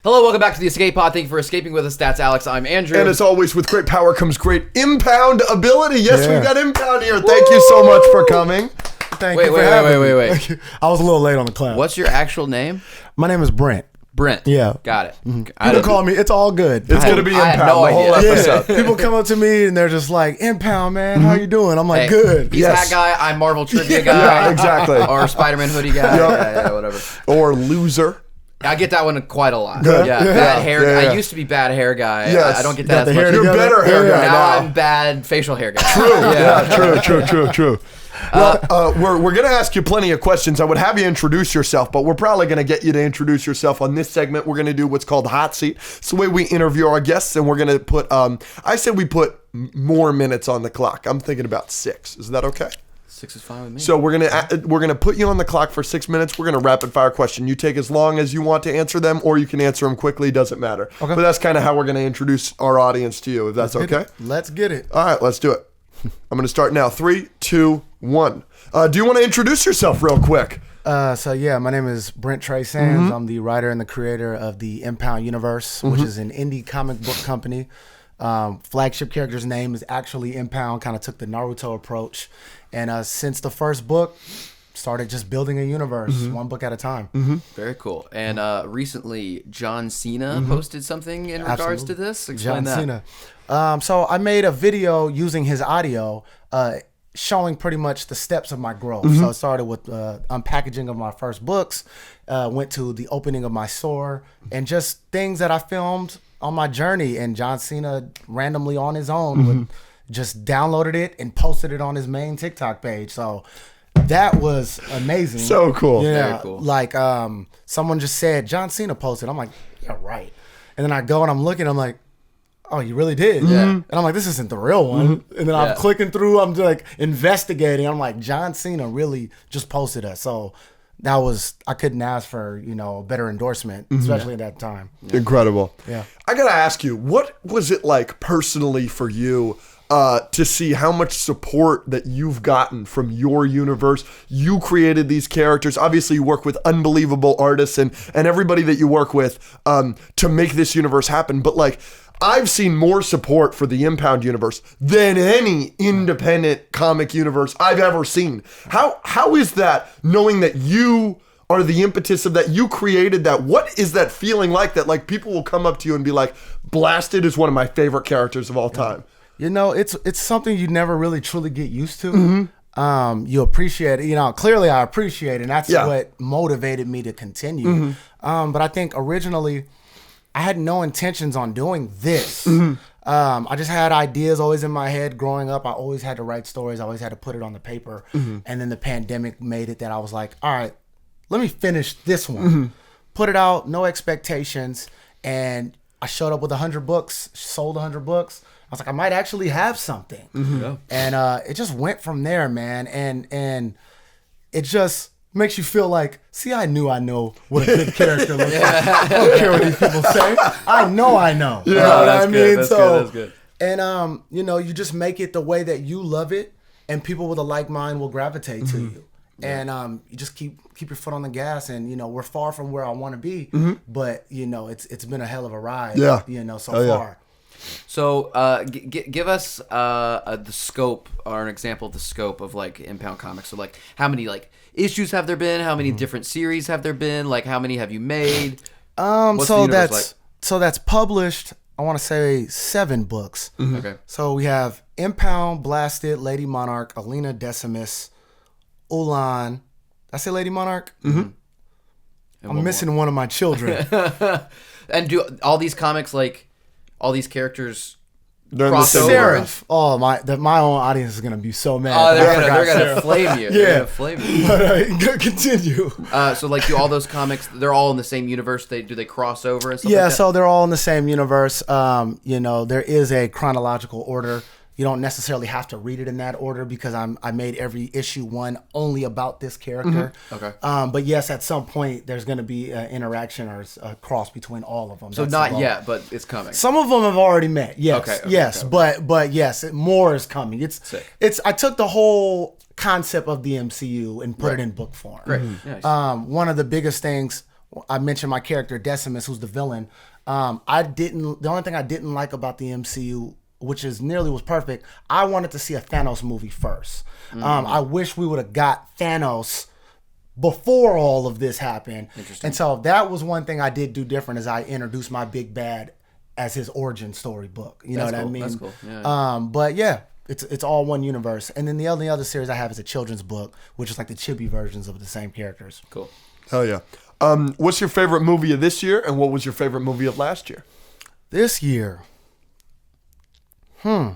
Hello, welcome back to the Escape Pod. Thank you for escaping with us. That's Alex. I'm Andrew. And as always, with great power comes great impound ability. Yes, we've got impound here. Thank you so much for coming. Thank you for having me. Wait. I was a little late on the clap. What's your actual name? My name is Brent. Brent. Yeah. Got it. Mm-hmm. People call me, it's all good. It's going to be impound no the whole idea. episode. People come up to me and they're just like, impound, man, how you doing? I'm like, Hey, good. He's that guy. I'm Marvel Trivia guy. Yeah, exactly. Or Spider-Man hoodie guy. Yeah, whatever. Or loser. I get that one quite a lot. Good. Yeah, Yeah. bad hair. Yeah. I used to be bad hair guy. Yes. I don't get Got that the as hair much. You're together. better hair guy Now now. I'm bad facial hair guy. True. Well, we're going to ask you plenty of questions. I would have you introduce yourself, but we're probably going to get you to introduce yourself on this segment. We're going to do what's called Hot Seat. It's the way we interview our guests, and we're going to put, I said we put more minutes on the clock. I'm thinking about 6. Is that okay? 6 is fine with me. So we're gonna put you on the clock for 6 minutes. We're gonna rapid fire question. You take as long as you want to answer them, or you can answer them quickly. Doesn't matter. Okay. But that's kind of how we're gonna introduce our audience to you. If that's okay. Let's get it. All right, let's do it. I'm gonna start now. 3, 2, 1. Do you want to introduce yourself real quick? My name is Brent Trayce. I'm the writer and the creator of the Impound Universe, which is an indie comic book company. Flagship character's name is actually Impound, kind of took the Naruto approach. And since the first book, started just building a universe, one book at a time. Very cool. And recently, John Cena posted something in regards to this. Explain John that. Cena. So I made a video using his audio, showing pretty much the steps of my growth. So I started with unpackaging of my first books, went to the opening of my store, and just things that I filmed on my journey. And John Cena randomly on his own would just downloaded it and posted it on his main TikTok page. So that was amazing. So cool. Yeah. Very cool. Like someone just said, John Cena posted. I'm like, yeah, right. And then I go and I'm looking, I'm like, oh, you really did? Yeah. And I'm like, this isn't the real one. And then I'm clicking through, I'm like investigating. I'm like, John Cena really just posted us. So that was, I couldn't ask for, a better endorsement, especially at that time. Incredible. Yeah. I gotta ask you, what was it like personally for you to see how much support that you've gotten from your universe? You created these characters. Obviously, you work with unbelievable artists and everybody that you work with to make this universe happen. But like, I've seen more support for the Impound universe than any independent comic universe I've ever seen. How is that, knowing that you are the impetus of that, you created that? What is that feeling like, that like people will come up to you and be like, Blasted is one of my favorite characters of all time? It's something you never really truly get used to. You appreciate it. Clearly I appreciate it, and that's what motivated me to continue. But I think originally I had no intentions on doing this. I just had ideas always in my head growing up. I always had to write stories. I always had to put it on the paper. And then the pandemic made it that I was like, all right, let me finish this one. Put it out, no expectations. And I showed up with 100 books, sold 100 books. I was like, I might actually have something. And it just went from there, man. And it just makes you feel like, see, I know what a good character looks like. I don't care what these people say. I know. Yeah, you know what I mean? That's good. And, you just make it the way that you love it, and people with a like mind will gravitate to you. And you just keep your foot on the gas, and we're far from where I want to be, but it's been a hell of a ride. So far. So give us the scope, or an example of the scope of like Impound Comics. So like, how many like issues have there been? How many different series have there been? Like, how many have you made? So that's published, I want to say 7 books. Okay. So we have Impound, Blasted, Lady Monarch, Alina Decimus, Ulan. Did I say Lady Monarch? I'm missing one of my children. And do all these comics, like all these characters, They're cross over? Seraph. Oh, my own audience is gonna be so mad. Oh, they're gonna Seraph. flame you. They're gonna flame you. But continue. So like, do all those comics? They're all in the same universe. Do they cross over and stuff? Yeah, like that? so they're all in the same universe. There is a chronological order. You don't necessarily have to read it in that order, because I made every issue 1 only about this character. Okay. But yes, at some point there's going to be an interaction or a cross between all of them. So That's not the goal. yet, but it's coming. Some of them have already met. Yes. Okay, yes. okay. But yes, more is coming. Sick. I took the whole concept of the MCU and put it in book form. Great. Nice. One of the biggest things I mentioned my character Decimus, who's the villain. The only thing I didn't like about the MCU, which is nearly was perfect, I wanted to see a Thanos movie first. I wish we would have got Thanos before all of this happened. And so that was one thing I did do different, is I introduced my big bad as his origin story book. You know what I mean? That's cool. Yeah. But yeah, it's all one universe. And then the only other series I have is a children's book, which is like the chibi versions of the same characters. Cool. Hell yeah. What's your favorite movie of this year, and what was your favorite movie of last year? This year, trying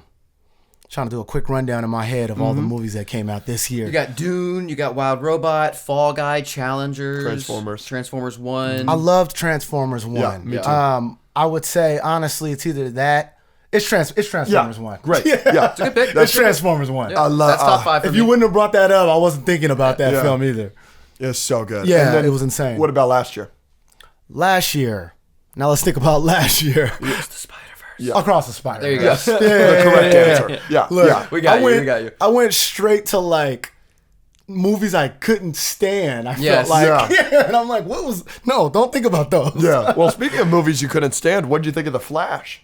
to do a quick rundown in my head of all the movies that came out this year. You got Dune, you got Wild Robot, Fall Guy, Challengers, Transformers 1. I loved Transformers 1. Yeah, me too. I would say, honestly, it's either that. It's Transformers 1. Great. Yeah. It's a good pick. It's Transformers 1. Yeah, that's top 5 for If me. you wouldn't have brought that up, I wasn't thinking about that film either. It's so good. Yeah, And then it was insane. What about last year? Last year. Now let's think about last year. Across the Spider-Verse. Yeah. Across the Spider. There you go. The correct answer. Yeah. Look, yeah. We got you. We got you. I went straight to like movies I couldn't stand. I Yes. felt like, and I'm like, don't think about those. Yeah. Well, speaking of movies you couldn't stand, what did you think of The Flash?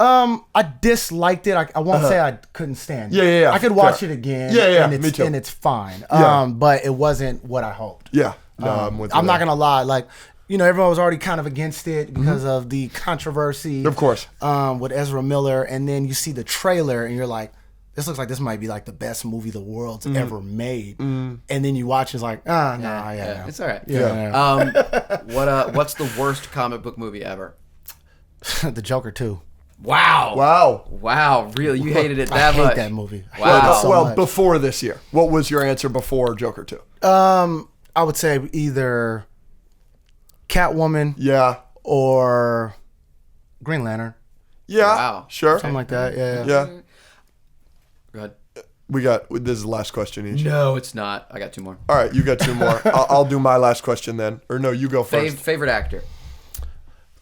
I disliked it. I won't say I couldn't stand it. Yeah. I could watch it again. Yeah, and it's, me too. And it's fine. Yeah. But it wasn't what I hoped. Yeah. No, I'm with you. I'm not gonna lie. Like, everyone was already kind of against it because of the controversy. Of course. With Ezra Miller, and then you see the trailer, and you're like, this looks like this might be like the best movie the world's ever made. And then you watch, it's like, yeah. It's all right. Yeah. What's the worst comic book movie ever? The Joker 2. Wow. Really? You hated it that I hate much? that movie. I Wow. hate it so Well, much. before this year, what was your answer before Joker 2? I would say either Catwoman Yeah. or Green Lantern. Yeah. Wow. Sure. Something like that. Yeah. Yeah. Go ahead. This is the last question each. No, it's not. I got 2 more. All right, you got 2 more. I'll do my last question then. Or no, you go first. Favorite actor?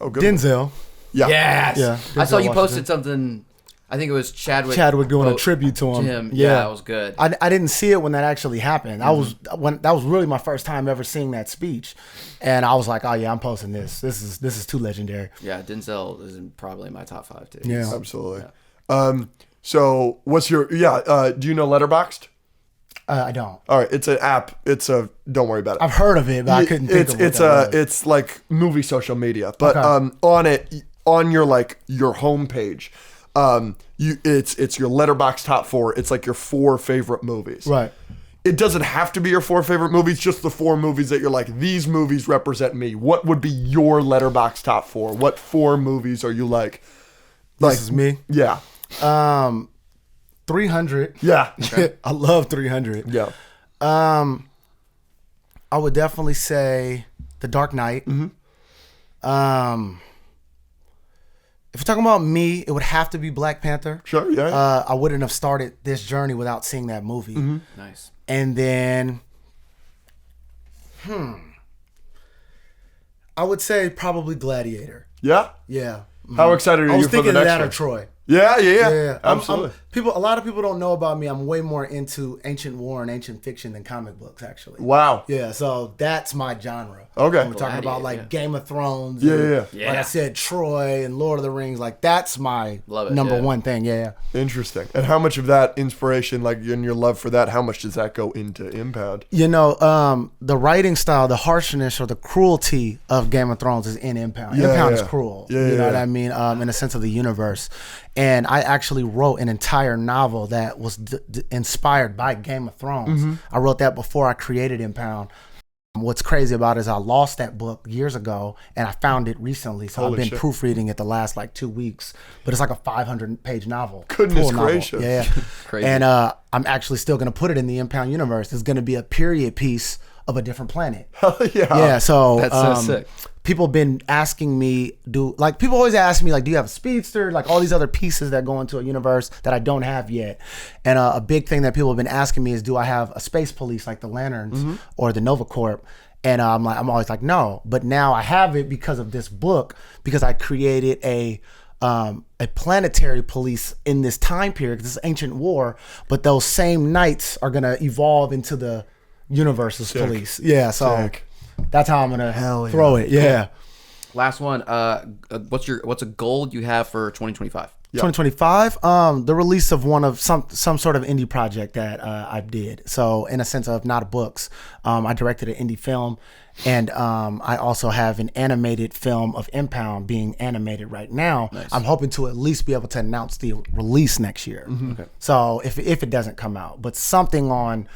Oh, good. Denzel. Yeah. Yes. Yeah. I saw you Denzel posted Washington. something. I think it was Chadwick doing a tribute to him. Yeah, that was good. I didn't see it when that actually happened. That was really my first time ever seeing that speech, and I was like, oh yeah, I'm posting this. This is too legendary. Yeah, Denzel is probably in my top 5 too. Yeah. Absolutely. So what's your do you know Letterboxd? I don't. All right, it's an app. Don't worry about it. I've heard of it, but I couldn't think of it. It's like movie social media, but Okay. on it, on your homepage, it's your Letterboxd top 4. It's like your 4 favorite movies. Right. It doesn't have to be your 4 favorite movies, just the 4 movies that you're like, these movies represent me. What would be your Letterboxd top 4? What 4 movies are you like? This is me. Yeah. 300. Yeah. I love 300. Yeah. I would definitely say The Dark Knight. If we're talking about me, it would have to be Black Panther. Sure, yeah. I wouldn't have started this journey without seeing that movie. Nice. And then, I would say probably Gladiator. Yeah? Yeah. How excited are I was you for the thinking of next that one? or Troy. Yeah. Absolutely. A lot of people don't know about me. I'm way more into ancient war and ancient fiction than comic books, actually. Wow. Yeah, so that's my genre. Okay. We're talking about like yeah. Game of Thrones. Yeah. and, Like I said, Troy and Lord of the Rings. Like that's my Love it, number yeah. one thing. Yeah. Interesting. And how much of that inspiration, like in your love for that, how much does that go into Impound? The writing style, the harshness or the cruelty of Game of Thrones is in Impound. Impound is cruel. You know what I mean? In a sense of the universe. And I actually wrote an entire novel that was inspired by Game of Thrones. I wrote that before I created Impound. What's crazy about it is I lost that book years ago and I found it recently. So I've been proofreading it the last 2 weeks. But it's like a 500-page novel. Goodness gracious. Yeah. Crazy. And I'm actually still going to put it in the Impound universe. It's going to be a period piece of a different planet. Yeah. So That's so sick. People have been asking me, people always ask me, do you have a speedster? Like all these other pieces that go into a universe that I don't have yet. And a big thing that people have been asking me is, do I have a space police like the Lanterns or the Nova Corp? And I'm always like, no. But now I have it because of this book, because I created a planetary police in this time period, because it's ancient war, but those same knights are going to evolve into the universe's police. Yeah, so... Sick. That's how I'm gonna throw it. Yeah. Last one. What's a goal you have for 2025? 2025, the release of some sort of indie project that I did. So in a sense of not books, I directed an indie film, and I also have an animated film of Impound being animated right now. Nice. I'm hoping to at least be able to announce the release next year. Okay. So if it doesn't come out, but something on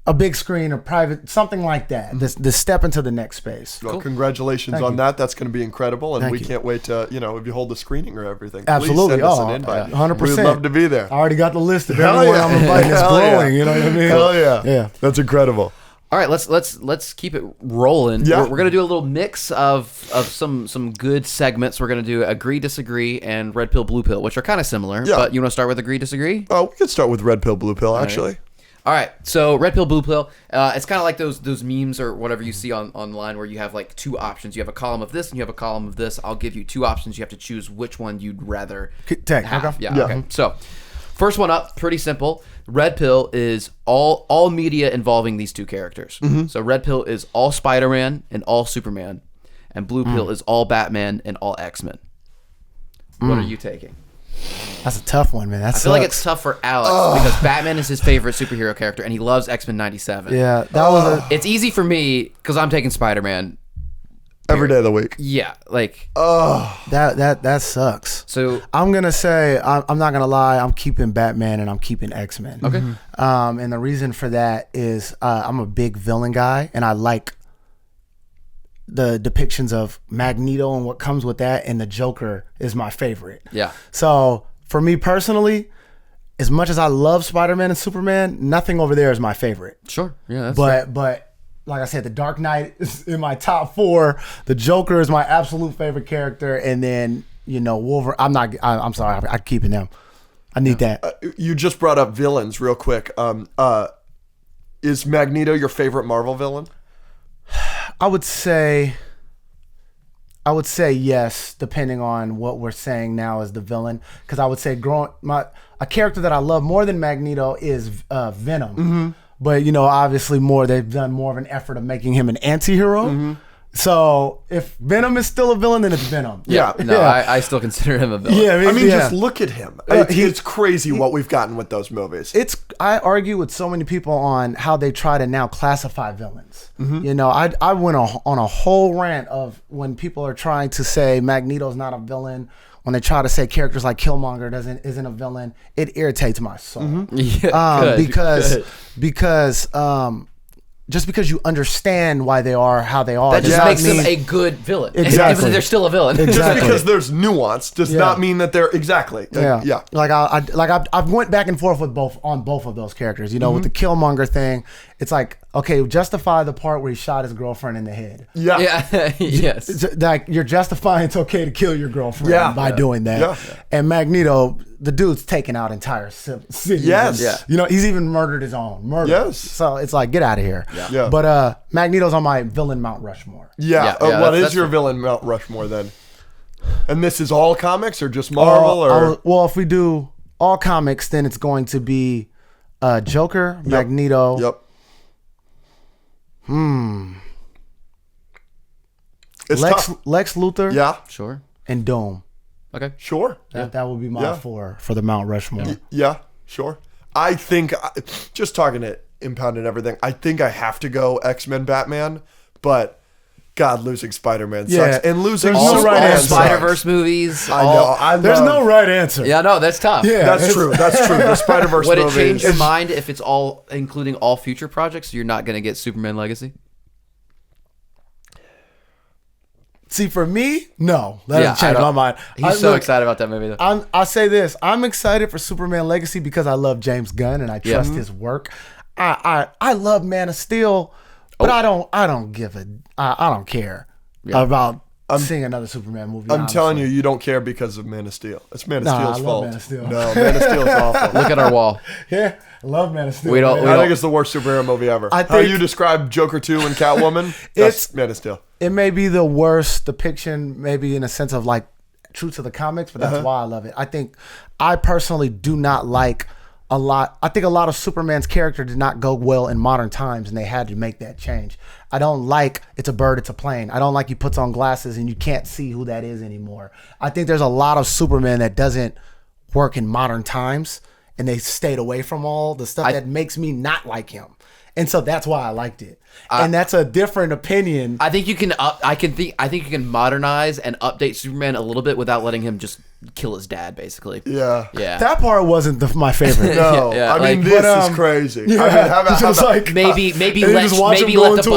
a big screen or private, something like that. This step into the next space. Well, congratulations on that. That's going to be incredible, and we can't wait to, if you hold the screening or everything, Absolutely. please send us an invite. 100%. We'd love to be there. I already got the list of everyone I'm inviting. It's growing, you know what I mean? Hell yeah. Yeah. That's incredible. All right, let's keep it rolling. Yeah. We're gonna do a little mix of some good segments. We're gonna do agree, disagree, and red pill, blue pill, which are kind of similar. Yeah. But you want to start with agree, disagree? Oh, we could start with red pill, blue pill, actually. All right, so red pill, blue pill. It's kind of like those memes or whatever you see online where you have like two options. You have a column of this and you have a column of this. I'll give you two options. You have to choose which one you'd rather take. have. Okay. Yeah. Okay. So, first one up, pretty simple. Red pill is all media involving these two characters. So red pill is all Spider-Man and all Superman, and blue pill is all Batman and all X-Men. What are you taking? That's a tough one, man. I feel like it's tough for Alex because Batman is his favorite superhero character, and he loves X-Men '97. Yeah, that was It's easy for me because I'm taking Spider-Man Every day of the week. Yeah, like that sucks. so. I'm gonna say I'm not gonna lie. I'm keeping Batman and I'm keeping X-Men. Okay. And the reason for that is I'm a big villain guy, and I like the depictions of Magneto and what comes with that, and the Joker is my favorite. Yeah. So for me personally, as much as I love Spider-Man and Superman, nothing over there is my favorite. Sure. Yeah. That's But like I said, the Dark Knight is in my top 4. The Joker is my absolute favorite character, and then Wolverine. I'm sorry. I'm keeping him. I need that. You just brought up villains real quick. Is Magneto your favorite Marvel villain? I would say yes, depending on what we're saying now as the villain. Because I would say a character that I love more than Magneto is Venom. Mm-hmm. But obviously they've done more of an effort of making him an anti-hero. Mm-hmm. So if Venom is still a villain, then it's Venom. Yeah. No, yeah. I still consider him a villain. Yeah, I mean, just look at him. It's crazy what we've gotten with those movies. I argue with so many people on how they try to now classify villains. Mm-hmm. I went on a whole rant of when people are trying to say Magneto's not a villain. When they try to say characters like Killmonger isn't a villain, it irritates my soul. Mm-hmm. Yeah, because just because you understand why they are how they are, that just makes them a good villain. Exactly. Even if they're still a villain. Just because there's nuance does not mean that they're exactly. Yeah. Like I've went back and forth with both of those characters. With the Killmonger thing, it's like, okay, justify the part where he shot his girlfriend in the head. Yeah. Yeah. Yes. Like you're justifying it's okay to kill your girlfriend by doing that. Yeah. And Magneto, the dude's taking out entire cities. Yes. And, he's even murdered his own. Yes. So it's like, get out of here. Yeah. But Magneto's on my villain Mount Rushmore. Yeah. What is your villain Mount Rushmore then? And this is all comics or just Marvel? Well, if we do all comics, then it's going to be Joker, Magneto. Yep. It's tough. Lex Luthor. Yeah. Sure. And Doom. Okay. Sure. That would be my 4 for the Mount Rushmore. Yeah. Sure. I think, just talking to Impound and everything, I think I have to go X-Men Batman, but God, losing Spider-Man sucks. And losing all Spider-Verse movies. I know. There's no right answer. Yeah, no, that's tough. Yeah, that's true. The Spider-Verse Would movies. it change your mind if it's all including all future projects? So you're not going to get Superman Legacy? See, for me, no. That doesn't change my mind. He's so excited about that movie, though. I'll say this. I'm excited for Superman Legacy because I love James Gunn and I trust his work. I love Man of Steel, but I don't care about seeing another Superman movie. I'm telling you don't care because of Man of Steel. It's Man of Steel's fault. Man of Steel. No, Man of Steel's awful. Look at our wall. Yeah, I love Man of Steel. I think it's the worst superhero movie ever. How you describe Joker 2 and Catwoman, that's Man of Steel. It may be the worst depiction, maybe in a sense of like true to the comics, but that's why I love it. I think I personally do not like I think a lot of Superman's character did not go well in modern times, and they had to make that change. I don't like it's a bird, it's a plane. I don't like he puts on glasses and you can't see who that is anymore. I think there's a lot of Superman that doesn't work in modern times, and they stayed away from all the stuff that makes me not like him. And so that's why I liked it. And that's a different opinion. I think you can I think you can modernize and update Superman a little bit without letting him just kill his dad, basically. Yeah. That part wasn't my favorite. No, I mean, this is crazy. Yeah, I mean, maybe let the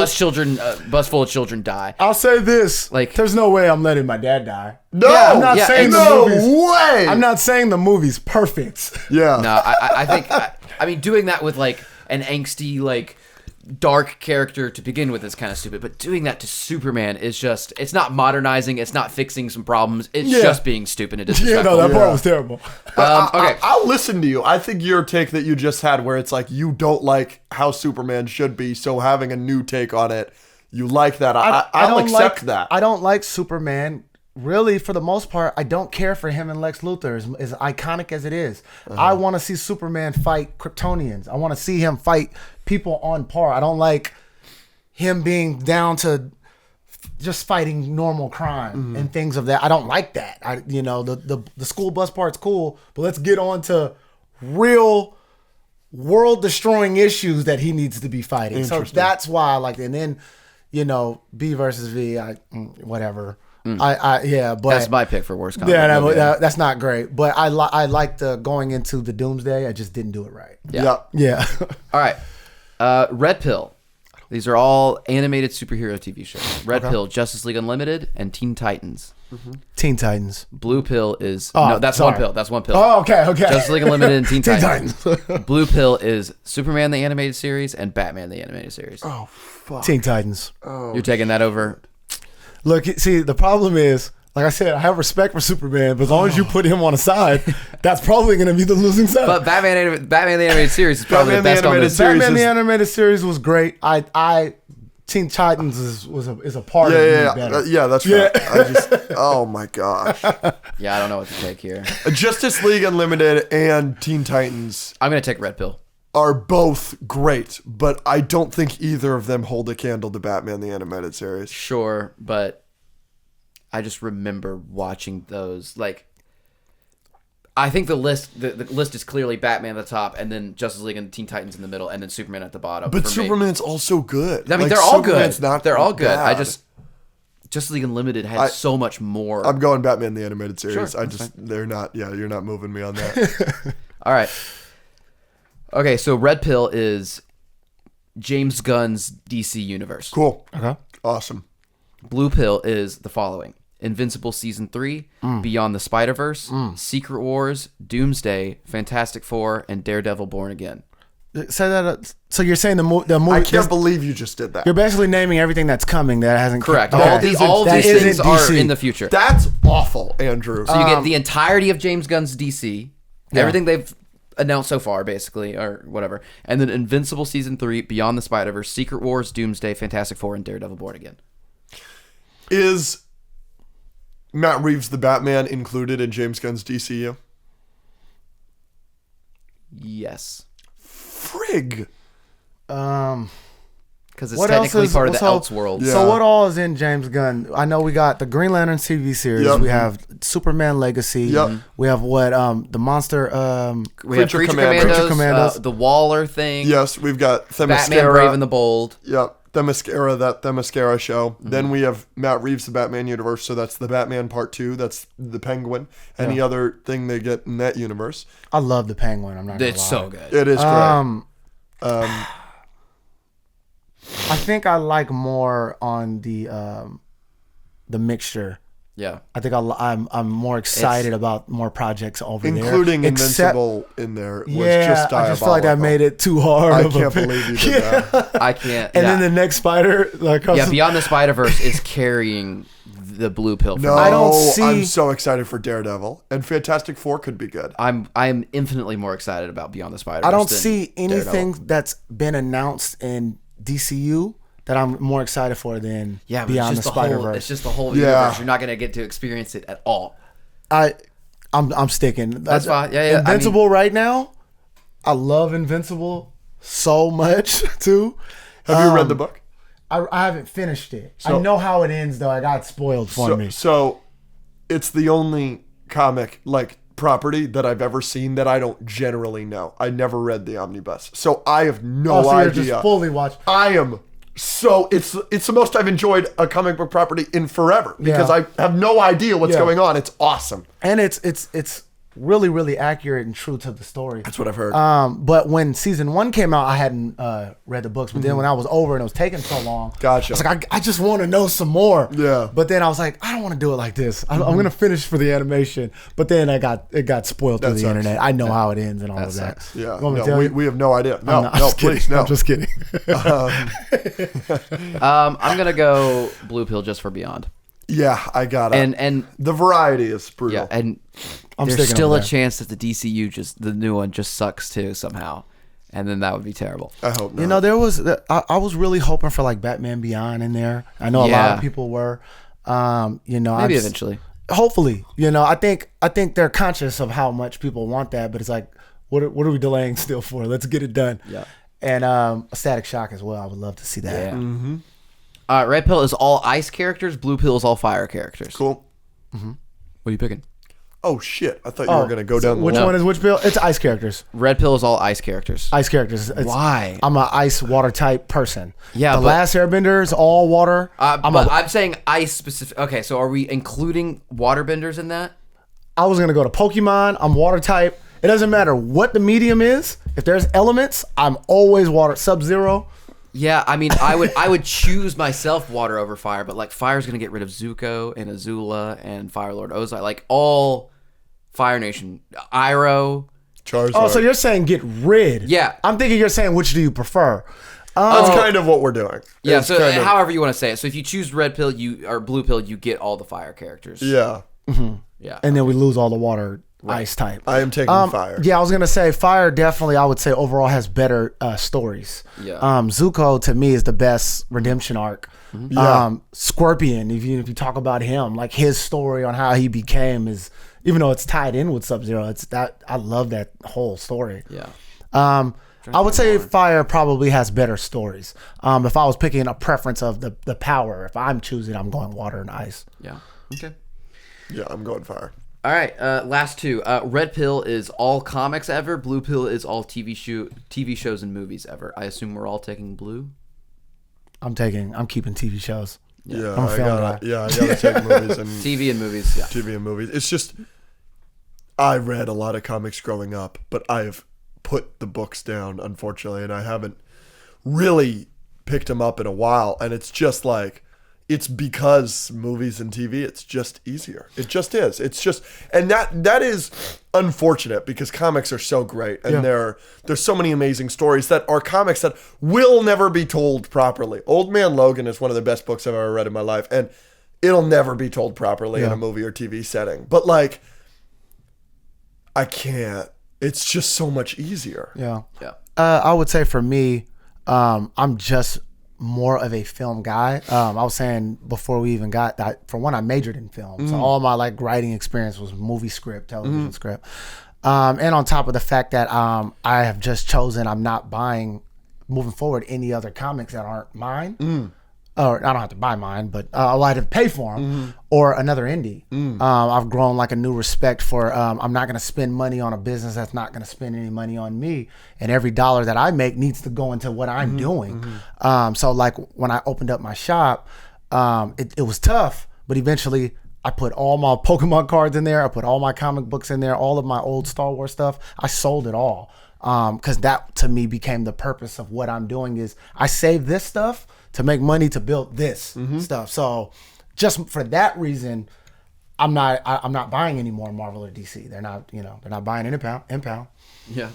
bus full of children die. I'll say this: like, there's no way I'm letting my dad die. No, I'm not saying no the movies, way. I'm not saying the movie's perfect. Yeah. No, I think I mean, doing that with like an angsty, like, dark character to begin with is kind of stupid, but doing that to Superman is just, it's not modernizing, it's not fixing some problems, it's just being stupid and disrespectful. That part was terrible. Okay, I'll listen to you. I think your take that you just had, where it's like you don't like how Superman should be, so having a new take on it, you like that. I'll accept that. I don't like Superman. Really, for the most part, I don't care for him and Lex Luthor, as iconic as it is. I want to see Superman fight Kryptonians. I want to see him fight people on par. I don't like him being down to just fighting normal crime and things of that. I don't like that. The school bus part's cool, but let's get on to real world-destroying issues that he needs to be fighting. So that's why I like it. And then, B versus V, whatever. But that's my pick for worst comic. That's not great. But I like the going into the Doomsday. I just didn't do it right. Yeah. All right. Red Pill. These are all animated superhero TV shows. Red Pill, Justice League Unlimited, and Teen Titans. Teen Titans. Blue Pill is that's one pill. That's one pill. Oh, okay. Justice League Unlimited and Teen Titans. Blue Pill is Superman the animated series and Batman the animated series. Oh, fuck. Teen Titans. Oh, you're taking that over. Look, see, the problem is, like I said, I have respect for Superman, but as long as you put him on a side, that's probably going to be the losing side. But Batman the animated series is probably the best on this. Batman the animated series was great. Teen Titans is a part of me better. That's right. Oh my gosh. Yeah, I don't know what to take here. Justice League Unlimited and Teen Titans. I'm going to take Red Pill. Are both great, but I don't think either of them hold a candle to Batman the animated series. Sure, but I just remember watching those. Like, I think the list is clearly Batman at the top, and then Justice League and Teen Titans in the middle, and then Superman at the bottom. But Superman's also good. I mean, they're all good. They're all good. Bad. Justice League Unlimited has so much more. I'm going Batman the animated series. Sure, they're not. Yeah, you're not moving me on that. All right. Okay, so Red Pill is James Gunn's DC universe. Cool. Okay. Awesome. Blue Pill is the following: Invincible Season 3, Beyond the Spider-Verse, Secret Wars, Doomsday, Fantastic Four, and Daredevil Born Again. So you're saying the movie? I can't believe you just did that. You're basically naming everything that's coming that hasn't. Correct. All these things are in the future. That's awful, Andrew. So you get the entirety of James Gunn's DC, everything they've announced so far, basically, or whatever, and then Invincible Season 3, Beyond the Spider-Verse, Secret Wars, Doomsday, Fantastic Four, and Daredevil Born Again. Is Matt Reeves the Batman included in James Gunn's DCU? Yes. Frig. Because it's technically part of the Elseworlds. Yeah. So what all is in James Gunn? I know we got the Green Lantern TV series. Yep. We have Superman Legacy. Yep. We have the monster we have Creature Commandos. The Waller thing. Yes, we've got Themyscira. Batman Brave and the Bold. Yep. Themyscira show. Then we have Matt Reeves' The Batman Universe, so that's the Batman Part 2. That's the Penguin. Any other thing they get in that universe. I love the Penguin. I'm not gonna lie. It's so good. It is great. I think I like more on the mixture. Yeah, I think I'm more excited about more projects over there, including Invincible in there. Was just diabolical. I just feel like I made it too hard. I can't believe you did that. I can't. And then the next Spider, Beyond the Spider-Verse is carrying the Blue Pill. No, I don't see. I'm so excited for Daredevil, and Fantastic Four could be good. I'm infinitely more excited about Beyond the Spider-Verse. I don't see anything Daredevil. that's been announced in DCU that I'm more excited for than Beyond the Spider-Verse. It's just the whole universe. You're not going to get to experience it at all. I'm sticking. That's fine. Yeah. Invincible right now, I love Invincible so much too. Have you read the book? I haven't finished it. I know how it ends though. I got spoiled for me. So it's the only comic like property that I've ever seen that I don't generally know. I never read the omnibus, so I have no idea. You're just fully watched. I am so it's the most I've enjoyed a comic book property in forever because I have no idea what's going on. It's awesome, and it's really, really accurate and true to the story. That's what I've heard. But when season 1 came out, I hadn't read the books. But then when I was over and it was taking so long, Gotcha. I was like, I just want to know some more. Yeah. But then I was like, I don't want to do it like this. I'm gonna finish for the animation. But then it got spoiled through the internet. I know how it ends and all of that. Yeah. You want me to tell you? We have no idea. No, Please, no. I'm just kidding. I'm gonna go Blue Pill just for Beyond. Yeah, I got it. And the variety is brutal. yeah, and I'm there's sticking still over a there. chance that the DCU the new one just sucks too somehow, and then that would be terrible. I hope not. You know, I was really hoping for like Batman Beyond in there. I know a lot of people were. You know, Maybe eventually. Hopefully, you know, I think they're conscious of how much people want that, but it's like, what are we delaying still for? Let's get it done. Yeah. And a Static Shock as well. I would love to see that. Yeah. Red Pill is all ice characters. Blue Pill is all fire characters. Cool. What are you picking? Oh shit! I thought you were gonna go down the Which line. one is which bill? It's ice characters. Red Pill is all ice characters. Ice characters. Why? I'm an ice water type person. Yeah, the but- last Airbender is all water. I'm saying ice specific. Okay, so are we including waterbenders in that? I was gonna go to Pokemon. I'm water type. It doesn't matter what the medium is. If there's elements, I'm always water. Sub-Zero. Yeah, I mean, I would choose myself water over fire, but like fire's gonna get rid of Zuko and Azula and Fire Lord Ozai, like all Fire Nation, Iroh. Charizard. Oh, so you're saying get rid? Yeah. I'm thinking you're saying which do you prefer? That's kind of what we're doing. Yeah, It's so kind of- however you want to say it. So if you choose Red Pill, or Blue Pill, you get all the fire characters. Yeah, Yeah. And then we lose all the water ice type. I am taking fire. Yeah, I was gonna say fire. Definitely, I would say overall has better stories. Yeah. Zuko to me is the best redemption arc. Yeah. Scorpion, if you talk about him, like his story on how he became is, even though it's tied in with Sub-Zero, it's that I love that whole story. Yeah. I would say fire probably has better stories. If I was picking a preference of the power, if I'm choosing, I'm going water and ice. Yeah. Okay. Yeah, I'm going fire. All right, last two. Red Pill is all comics ever. Blue Pill is all TV shows and movies ever. I assume we're all taking blue. I'm keeping TV shows. Yeah, I'm a I film gotta guy. take movies and TV and movies. Yeah. TV and movies. It's just I read a lot of comics growing up, but I have put the books down, unfortunately, and I haven't really picked them up in a while. And it's just like, it's because movies and TV, it's just easier. It just is. It's just, and that is unfortunate because comics are so great, and there's so many amazing stories that are comics that will never be told properly. Old Man Logan is one of the best books I've ever read in my life, and it'll never be told properly in a movie or TV setting. But like, I can't. It's just so much easier. Yeah. Yeah. I would say for me, I'm just more of a film guy. I was saying before we even got that, for one, I majored in film. So all my like writing experience was movie script, television script. And on top of the fact that I have just chosen, I'm not buying, moving forward, any other comics that aren't mine. Or I don't have to buy mine, but I'll have to pay for them, or another indie. I've grown like a new respect for, I'm not going to spend money on a business that's not going to spend any money on me. And every dollar that I make needs to go into what I'm doing. So like when I opened up my shop, it was tough, but eventually I put all my Pokemon cards in there. I put all my comic books in there, all of my old Star Wars stuff. I sold it all. Because that to me became the purpose of what I'm doing is I save this stuff to make money to build this stuff. So just for that reason, I'm not buying any more Marvel or DC. They're not buying Impound. Yeah.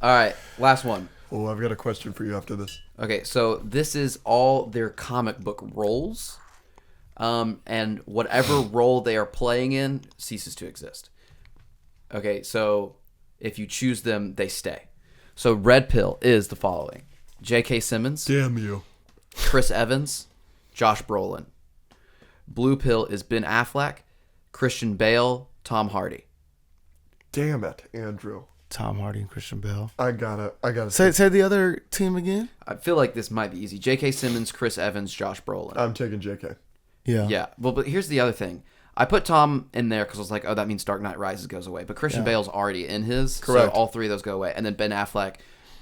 All right, last one. Oh, I've got a question for you after this. Okay, so this is all their comic book roles, and whatever role they are playing in ceases to exist. Okay, so if you choose them, they stay. So Red Pill is the following: J.K. Simmons, Damn you. Chris Evans, Josh Brolin. Blue Pill is Ben Affleck, Christian Bale, Tom Hardy. Damn it, Andrew. Tom Hardy and Christian Bale. I gotta Say the other team again. I feel like this might be easy. J.K. Simmons, Chris Evans, Josh Brolin. I'm taking JK. Yeah. Yeah. Well, but here's the other thing. I put Tom in there because I was like, oh, that means Dark Knight Rises goes away. But Christian Bale's already in his. Correct. So all three of those go away. And then Ben Affleck,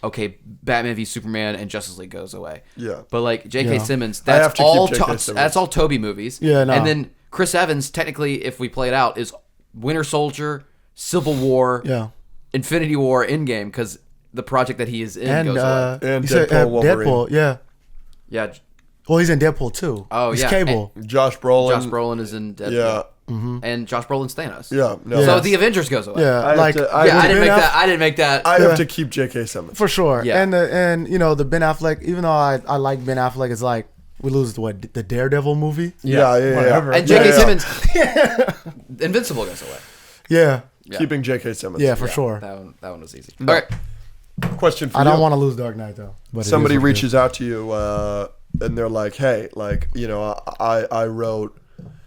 okay, Batman v Superman and Justice League goes away. Yeah. But like J.K. Yeah. Simmons, I have that's to all keep J.K. Simmons. that's all Toby movies. Yeah, no. And then Chris Evans, technically, if we play it out, is Winter Soldier, Civil War, Yeah. Infinity War, Endgame, because the project that he is in And goes away. And you said, Deadpool, Wolverine. Deadpool. Yeah. Yeah. Well, he's in Deadpool too. Oh, he's yeah. Cable. Josh Brolin. Josh Brolin is in Deadpool. Yeah. And Josh Brolin's Thanos. Yeah. No. So Yes. the Avengers goes away. Yeah. I like have to- I didn't Ben make Aff- that. I didn't make that. I have to keep JK Simmons. for sure. Yeah. And you know the Ben Affleck. Even though I like Ben Affleck, it's like we lose the Daredevil movie. Yeah. Whatever. And Yeah, J.K. yeah. Simmons, Invincible goes away. Yeah. Keeping JK Simmons. Yeah, for sure. That one was easy. All right. Question for I you. don't want to lose Dark Knight though. But it Somebody is what it reaches out to you and they're like, hey, like, you know, I wrote.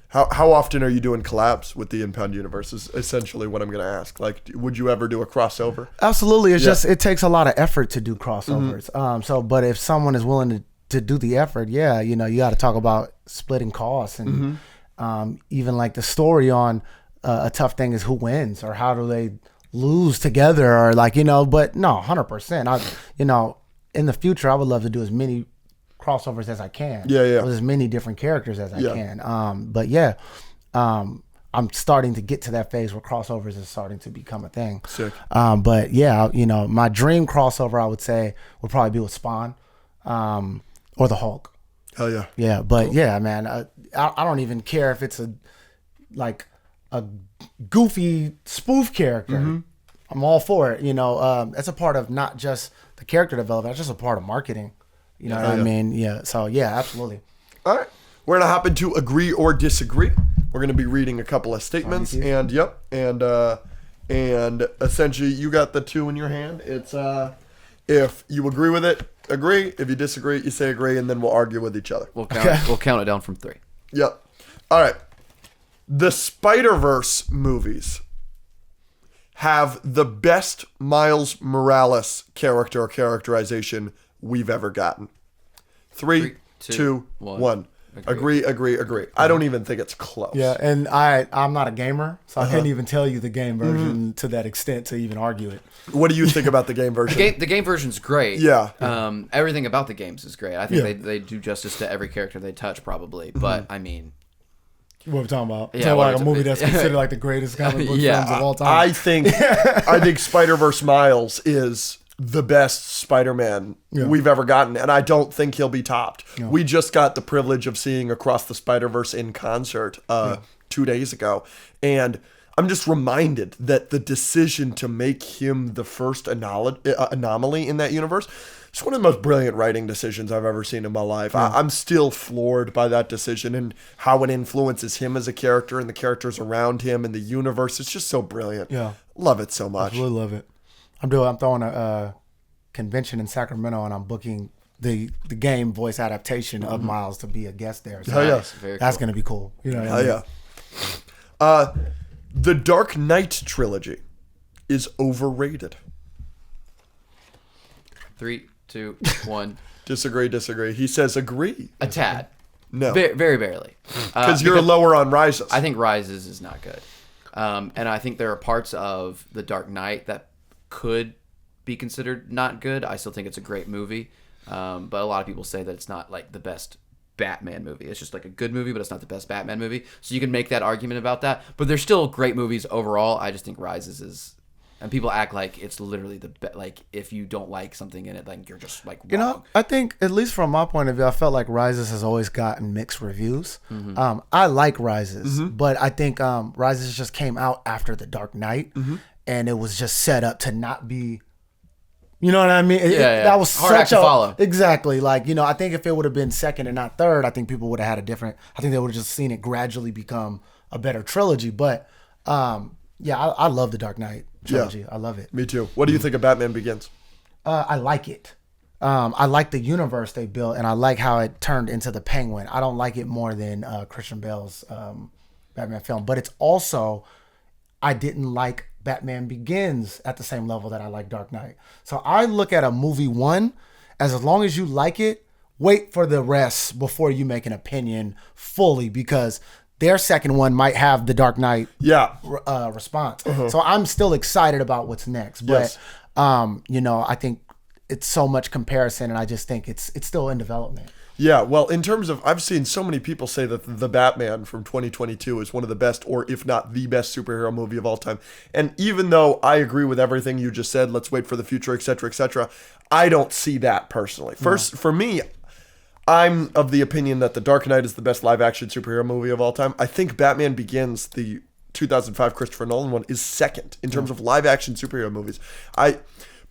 How often are you doing collabs with the Impound universe is essentially what I'm going to ask. Like, would you ever do a crossover? Absolutely. It's Yeah. just it takes a lot of effort to do crossovers. But if someone is willing to do the effort, yeah, you know, you got to talk about splitting costs and even like the story on a tough thing is who wins or how do they lose together or like, you know, but no, 100%. You know, in the future, I would love to do as many crossovers as I can. Yeah. With as many different characters as I Yeah. can. But yeah, I'm starting to get to that phase where crossovers is starting to become a thing. Sick. But yeah, you know, my dream crossover I would say would probably be with Spawn, or the Hulk. Hell yeah. Yeah, but yeah, man, I don't even care if it's a goofy spoof character. I'm all for it. You know, that's a part of not just the character development. It's just a part of marketing. You know what I mean? Yeah. So yeah, absolutely. All right. We're going to hop into agree or disagree. We're going to be reading a couple of statements and and essentially you got the two in your hand. It's if you agree with it, agree. If you disagree, you say agree and then we'll argue with each other. We'll count it down from 3. Yep. All right. The Spider-Verse movies have the best Miles Morales characterization we've ever gotten. 3, 2, 1. Agree. I don't even think it's close. Yeah, and I'm not a gamer, so I can't even tell you the game version to that extent to even argue it. What do you think about the game version? The game version's great. Yeah. Everything about the games is great. I think they do justice to every character they touch, probably. But I mean, What we're talking about? Yeah, Like a movie that's considered like the greatest comic book Yeah. films of all time. I think Spider-Verse Miles is the best Spider-Man we've ever gotten, and I don't think he'll be topped. No. We just got the privilege of seeing Across the Spider-Verse in concert 2 days ago, and I'm just reminded that the decision to make him the first anomaly in that universe is one of the most brilliant writing decisions I've ever seen in my life. Yeah. I'm still floored by that decision and how it influences him as a character and the characters around him and the universe. It's just so brilliant. Yeah. Love it so much. I really love it. I'm throwing a convention in Sacramento, and I'm booking the game voice adaptation of Miles to be a guest there. So Hell yeah. Very that's cool. gonna be cool. You know what I Hell mean? yeah. The Dark Knight trilogy is overrated. 3, 2, 1. Disagree. He says agree. A tad. No. Very barely. Because you're lower on Rises. I think Rises is not good. And I think there are parts of The Dark Knight that could be considered not good. I still think it's a great movie. But a lot of people say that it's not like the best Batman movie. It's just like a good movie, but it's not the best Batman movie. So you can make that argument about that. But they're still great movies overall. I just think Rises is... And people act like it's literally the best. Like, if you don't like something in it, like, you're just, like, wrong. You know, I think, at least from my point of view, I felt like Rises has always gotten mixed reviews. I like Rises, but I think Rises just came out after The Dark Knight, and it was just set up to not be, you know what I mean? That was hard act to follow. Exactly. Like, you know, I think if it would have been second and not third, I think people would have had a different, I think they would have just seen it gradually become a better trilogy. But, yeah, I love The Dark Knight trilogy. Yeah. I love it. Me too. What do you think of Batman Begins? I like it. I like the universe they built, and I like how it turned into the Penguin. I don't like it more than Christian Bale's Batman film, but it's also, I didn't like Batman Begins at the same level that I like Dark Knight. So I look at a movie one as long as you like it, wait for the rest before you make an opinion fully, because their second one might have the Dark Knight response. So I'm still excited about what's next. But, I think it's so much comparison, and I just think it's still in development. Yeah, well, in terms of, I've seen so many people say that The Batman from 2022 is one of the best, or if not the best superhero movie of all time. And even though I agree with everything you just said, let's wait for the future, etc., I don't see that personally. First, for me, I'm of the opinion that The Dark Knight is the best live-action superhero movie of all time. I think Batman Begins, the 2005 Christopher Nolan one, is second in terms of live-action superhero movies.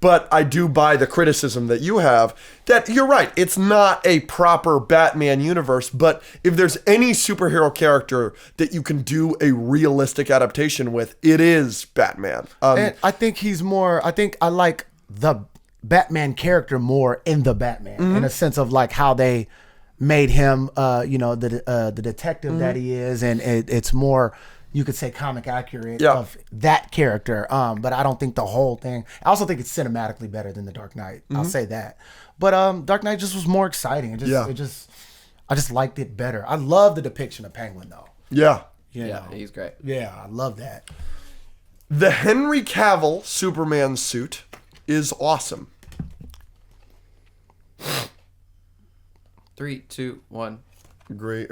But I do buy the criticism that you have that you're right. It's not a proper Batman universe, but if there's any superhero character that you can do a realistic adaptation with, it is Batman. And I think I like the Batman character more in the Batman, in a sense of like how they made him, the detective that he is, and it's more, you could say, comic accurate of that character. But I don't think the whole thing. I also think it's cinematically better than the Dark Knight. I'll say that. But Dark Knight just was more exciting. I just liked it better. I love the depiction of Penguin though. Yeah. He's great. Yeah, I love that. The Henry Cavill Superman suit is awesome. 3, 2, 1. Agree.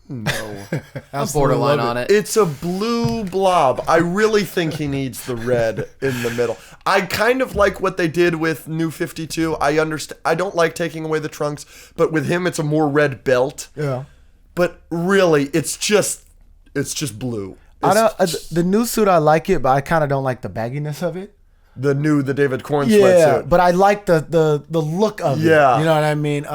No. I'm borderline on it. It's a blue blob. I really think he needs the red in the middle. I kind of like what they did with New 52. I understand. I don't like taking away the trunks, but with him, it's a more red belt. Yeah. But really, it's just blue. The new suit, I like it, but I kind of don't like the bagginess of it. The David Corn sweatsuit. But I like the look of it. Yeah. You know what I mean?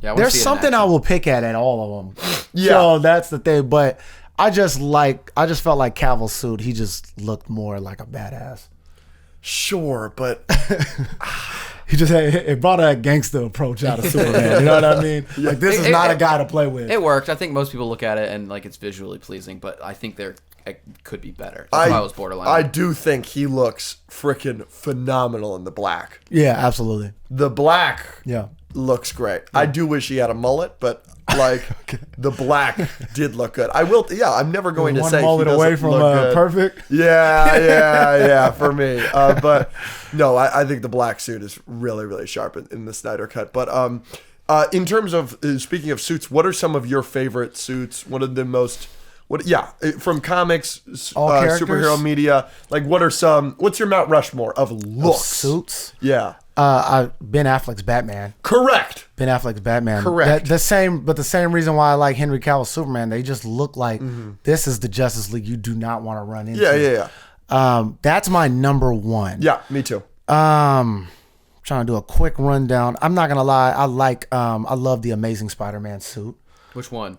There's something I will pick at all of them. Yeah. So that's the thing. But I just felt like Cavill's suit, he just looked more like a badass. Sure, but it brought a gangster approach out of Superman. You know what I mean? Like, this is not a guy to play with. It worked. I think most people look at it and like it's visually pleasing, but I think it could be better. That's why I was borderline. I do think he looks freaking phenomenal in the black. Yeah, absolutely. The black Yeah. looks great. Yeah. I do wish he had a mullet, but like the black did look good. I will. Yeah, I'm never going to say one mullet away from perfect. Yeah, for me. But no, I think the black suit is really, really sharp in the Snyder cut. But in terms of speaking of suits, what are some of your favorite suits? What are the most? From comics, superhero media. Like, what's your Mount Rushmore of looks? Suits? Yeah. Ben Affleck's Batman. Correct. Ben Affleck's Batman. Correct. The same reason why I like Henry Cavill's Superman. They just look like this is the Justice League you do not want to run into. Yeah. That's my number one. Yeah, me too. Trying to do a quick rundown. I'm not gonna lie. I love the Amazing Spider-Man suit. Which one?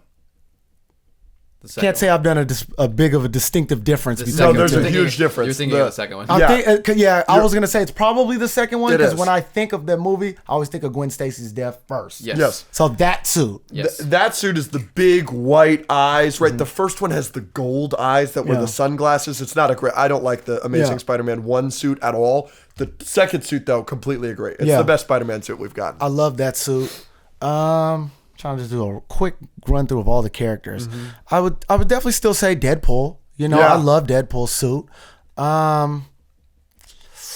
Can't say I've done a big of a distinctive difference. No, there's a huge difference. You're thinking of the second one. I was gonna say it's probably the second one because is. when I think of that movie, I always think of Gwen Stacy's death first. Yes. So that suit. Yes. That suit is the big white eyes, right? The first one has the gold eyes that were the sunglasses. It's not I don't like the Amazing Spider-Man 1 suit at all. The second suit, though, completely agree. It's the best Spider-Man suit we've gotten. I love that suit. Trying to just do a quick run through of all the characters. I would definitely still say Deadpool. I love Deadpool's suit. As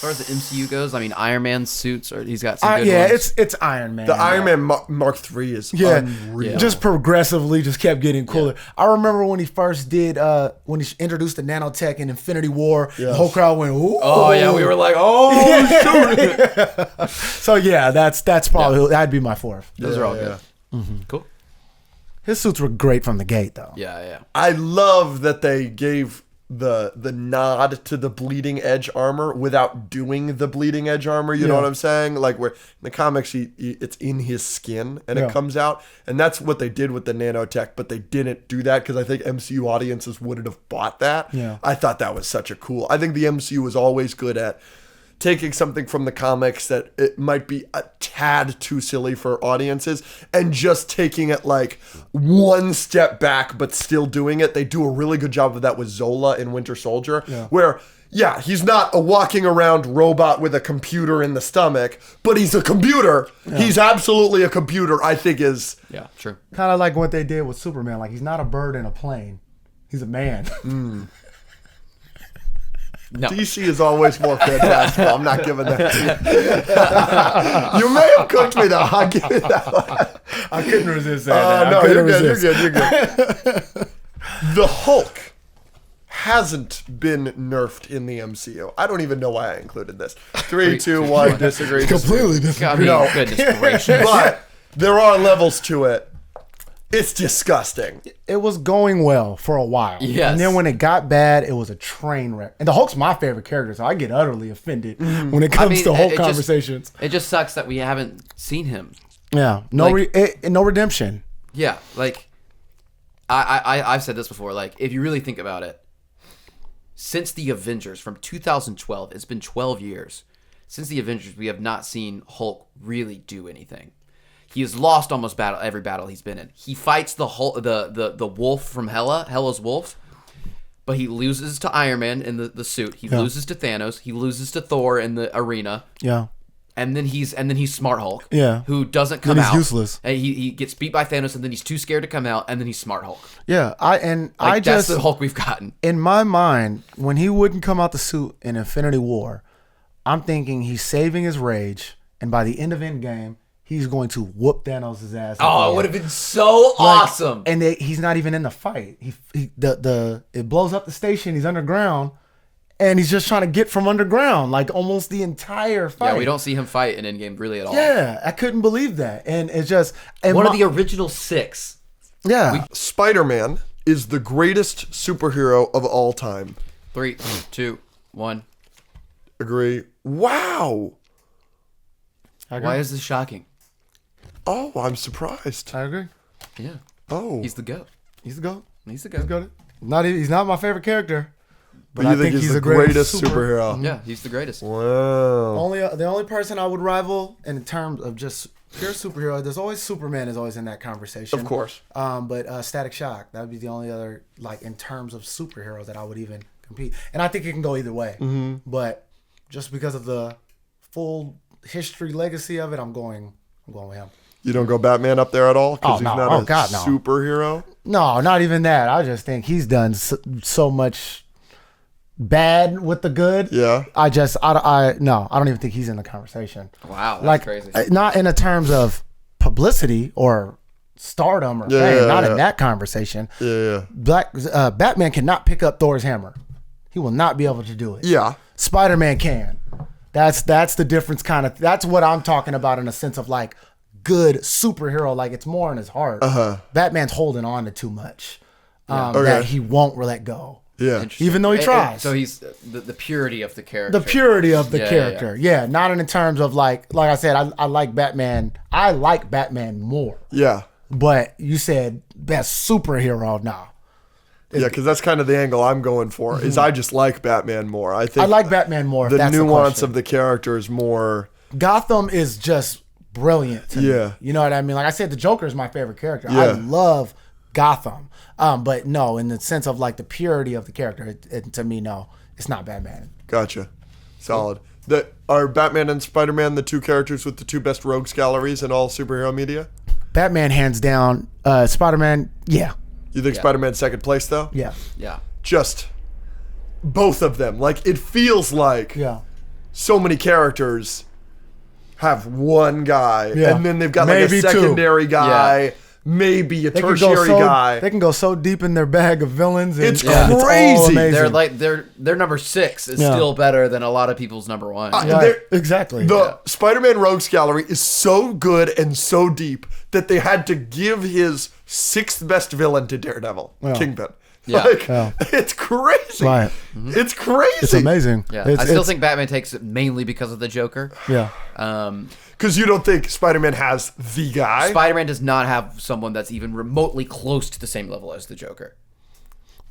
far as the MCU goes, I mean, Iron Man's suits, he's got some good ones. It's Iron Man. The Iron Man Mark III is unreal. Just progressively just kept getting cooler. I remember when he first did, when he introduced the nanotech in Infinity War, the whole crowd went, ooh. Oh, yeah, we were like, oh, shoot. So, yeah, that's probably, that'd be my fourth. Those are all good. Cool. His suits were great from the gate, though. Yeah. I love that they gave the nod to the bleeding edge armor without doing the bleeding edge armor. You know what I'm saying? Like, where in the comics, it's in his skin and it comes out, and that's what they did with the nanotech. But they didn't do that because I think MCU audiences wouldn't have bought that. Yeah. I thought that was such a cool. I think the MCU was always good at taking something from the comics that it might be a tad too silly for audiences and just taking it like one step back but still doing it. They do a really good job of that with Zola in Winter Soldier, where he's not a walking around robot with a computer in the stomach, but he's a computer. He's absolutely a computer, I think is... Yeah, true. Kind of like what they did with Superman. Like, he's not a bird in a plane. He's a man. No. DC is always more fantastical. I'm not giving that to you. You may have cooked me, though. I'll give you that one. I couldn't resist saying that. No, you're good. You're good. The Hulk hasn't been nerfed in the MCU. I don't even know why I included this. 3, 2, 1, disagree. Completely disagree. No. Goodness gracious. But there are levels to it. It's disgusting. It was going well for a while. Yes. And then when it got bad, it was a train wreck. And the Hulk's my favorite character, so I get utterly offended when it comes to Hulk conversations. It just sucks that we haven't seen him. Yeah. No redemption. Yeah, like I've said this before. Like, if you really think about it, since the Avengers from 2012, it's been 12 years. Since the Avengers, we have not seen Hulk really do anything. He has lost almost every battle he's been in. He fights the wolf from Hela's wolf, but he loses to Iron Man in the suit. He loses to Thanos. He loses to Thor in the arena. Yeah. And then he's Smart Hulk. Yeah. Who doesn't come out. He's useless. And he gets beat by Thanos, and then he's too scared to come out, and then he's Smart Hulk. Yeah. That's the Hulk we've gotten. In my mind, when he wouldn't come out the suit in Infinity War, I'm thinking he's saving his rage, and by the end of Endgame, he's going to whoop Thanos' ass. Oh, it would have been so awesome. And he's not even in the fight. It blows up the station. He's underground, and he's just trying to get from underground, like almost the entire fight. Yeah, we don't see him fight in Endgame really at all. Yeah, I couldn't believe that. And it's just... One of the original 6. Yeah. Spider-Man is the greatest superhero of all time. 3, 2, 1. Agree. Wow. Why is this shocking? Oh, I'm surprised. I agree. Yeah. Oh. He's the GOAT. He's the GOAT. He's the GOAT. He's not my favorite character. But I think he's the greatest superhero. Yeah, he's the greatest. Wow. The only person I would rival in terms of just pure superhero, there's always Superman is always in that conversation. Of course. But Static Shock, that would be the only other, like, in terms of superheroes that I would even compete. And I think it can go either way. Mm-hmm. But just because of the full history legacy of it, I'm going with him. You don't go Batman up there at all? Because he's not a no. superhero? No, not even that. I just think he's done so much bad with the good. Yeah. I don't even think he's in the conversation. Wow, that's crazy. Not in the terms of publicity or stardom or fame. Not in that conversation. Yeah. Batman cannot pick up Thor's hammer. He will not be able to do it. Yeah. Spider-Man can. That's the difference. That's what I'm talking about in a sense of like good superhero. Like it's more in his heart. Batman's holding on to too much that he won't let go. Yeah. Even though he tries. So he's the purity of the character. The purity of the character. Yeah. Not in terms of like I said, I like Batman. I like Batman more. Yeah. But you said best superhero now. Yeah, because that's kind of the angle I'm going for. Is I just like Batman more. I think I like Batman more. The nuance of the character is more. Gotham is just brilliant to me. You know what I mean? Like I said, the Joker is my favorite character. I love Gotham. But no, in the sense of like the purity of the character, to me, no, it's not Batman. Gotcha. Solid. Are Batman and Spider-Man the two characters with the two best rogues galleries in all superhero media? Batman, hands down. Spider-Man, yeah. You think Spider-Man's second place, though? Yeah. Yeah. Just both of them. Like, it feels like so many characters have one guy, and then they've got maybe like a secondary guy, maybe a tertiary guy. They can go so deep in their bag of villains. And it's crazy. They're like their number 6 is still better than a lot of people's number 1. Exactly. The Spider-Man Rogues Gallery is so good and so deep that they had to give his 6th best villain to Daredevil, Kingpin. Yeah. It's crazy. Right. It's crazy. It's amazing. Yeah. I still think Batman takes it mainly because of the Joker. Yeah. Because you don't think Spider-Man has the guy? Spider-Man does not have someone that's even remotely close to the same level as the Joker.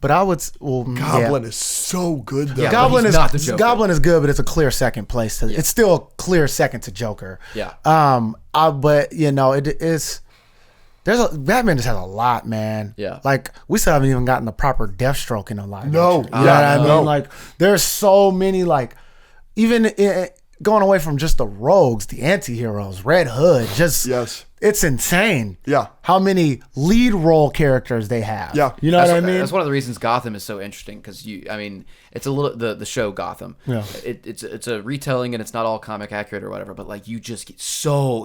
But I would Goblin is so good though. Yeah, Goblin but he's is not the Joker. Goblin is good, but it's a clear second place. It's still a clear second to Joker. Yeah. But it is. Batman just has a lot, man. Yeah. Like we still haven't even gotten the proper Deathstroke in a live No. action. You know what I mean? No. Like there's so many even going away from just the rogues, the anti-heroes, Red Hood, Yes. it's insane. Yeah. How many lead role characters they have. Yeah. You know what I mean? That's one of the reasons Gotham is so interesting because it's a little the show Gotham. Yeah. It's a retelling and it's not all comic accurate or whatever, but you just get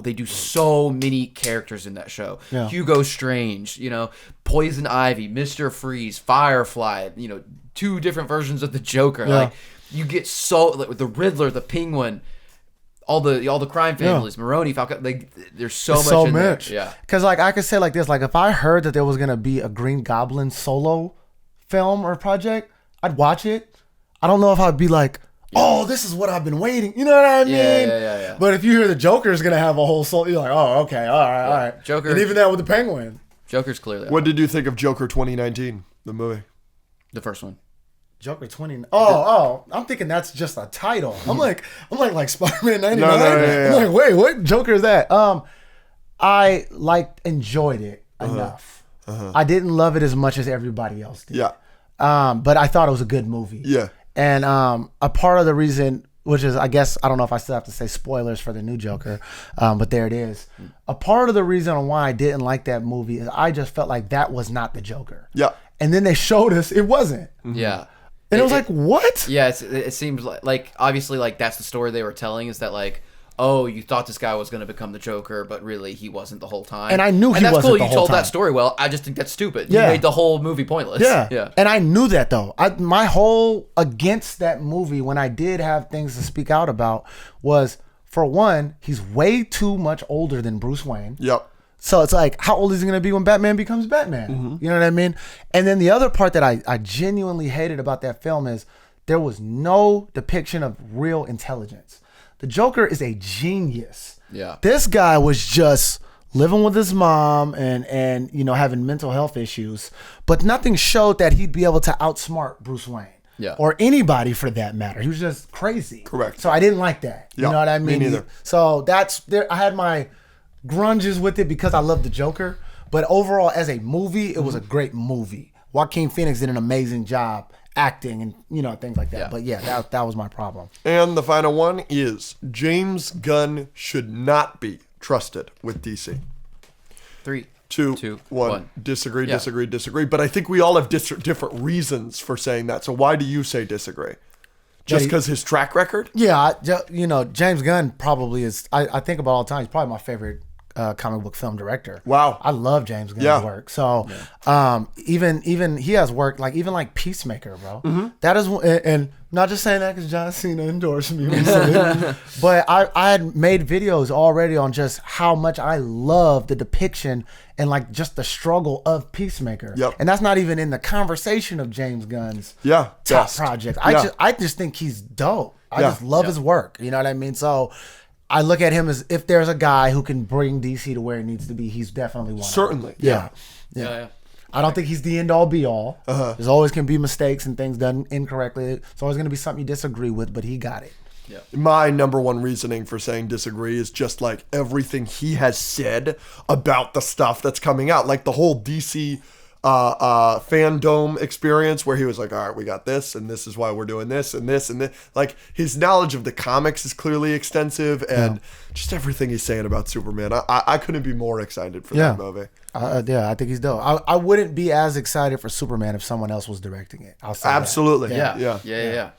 they do so many characters in that show. Yeah. Hugo Strange, Poison Ivy, Mr. Freeze, Firefly, 2 different versions of the Joker. Yeah. You get the Riddler, the Penguin. All the crime families, Maroni, Falcone, there's so much in there. Yeah. Because I could say this, if I heard that there was gonna be a Green Goblin solo film or project, I'd watch it. I don't know if I'd be oh, this is what I've been waiting. You know what I mean? Yeah. But if you hear the Joker's gonna have a whole solo, you're like, oh, okay, all right. Joker, and even that with the Penguin. Joker's clearly What did you think of Joker 2019, the movie? the first one. Joker 20. Oh, I'm thinking that's just a title. I'm like Spider-Man 99. No, yeah. I'm like, wait, what Joker is that? I enjoyed it enough. I didn't love it as much as everybody else did. Yeah. But I thought it was a good movie. Yeah. And a part of the reason, which is, I guess, I don't know if I still have to say spoilers for the new Joker, but there it is. A part of the reason why I didn't like that movie is I just felt like that was not the Joker. Yeah. And then they showed us it wasn't. Yeah. And it was like, what? Yeah, it seems like obviously that's the story they were telling is that oh, you thought this guy was going to become the Joker, but really he wasn't the whole time. And I knew he that's wasn't cool. the You whole told time. that story well. I just think that's stupid. Yeah. You made the whole movie pointless. Yeah. And I knew that though. My whole against that movie when I did have things to speak out about was, for one, he's way too much older than Bruce Wayne. Yep. So it's how old is he going to be when Batman becomes Batman? You know what I mean? And then the other part that I genuinely hated about that film is there was no depiction of real intelligence. The Joker is a genius. Yeah. This guy was just living with his mom and having mental health issues, but nothing showed that he'd be able to outsmart Bruce Wayne. Yeah. Or anybody for that matter. He was just crazy. Correct. So I didn't like that. Yeah, You know what I mean? me neither. So I had my grunges with it because I love the Joker, but overall as a movie, it was a great movie. Joaquin Phoenix did an amazing job acting and things like that. Yeah. But yeah, that was my problem. And the final one is James Gunn should not be trusted with DC. 3, 2, 2, 1. 1. Disagree, Yeah. disagree. But I think we all have different reasons for saying that. So why do you say disagree? Just because his track record? Yeah, James Gunn probably is. I think about all the time. He's probably my favorite comic book film director. Wow. I love James Gunn's work. So even he has work like Peacemaker, bro. That is, and not just saying that because John Cena endorsed me recently, but I had made videos already on just how much I love the depiction and just the struggle of Peacemaker. Yep. And that's not even in the conversation of James Gunn's top best. project. Yeah. I just think he's dope. I Yeah. just love his work. You know what I mean? So I look at him as if there's a guy who can bring DC to where it needs to be, he's definitely one. Certainly. Of them. Yeah. Yeah. I don't think he's the end all be all. There's always can be mistakes and things done incorrectly. It's always going to be something you disagree with, but he got it. Yeah. My number one reasoning for saying disagree is just everything he has said about the stuff that's coming out. The whole DC fandom experience where he was like, all right, we got this and this is why we're doing this and this and this. His knowledge of the comics is clearly extensive and just everything he's saying about Superman. I couldn't be more excited for that movie. I think he's dope. I wouldn't be as excited for Superman if someone else was directing it. I'll say Absolutely. that. Yeah.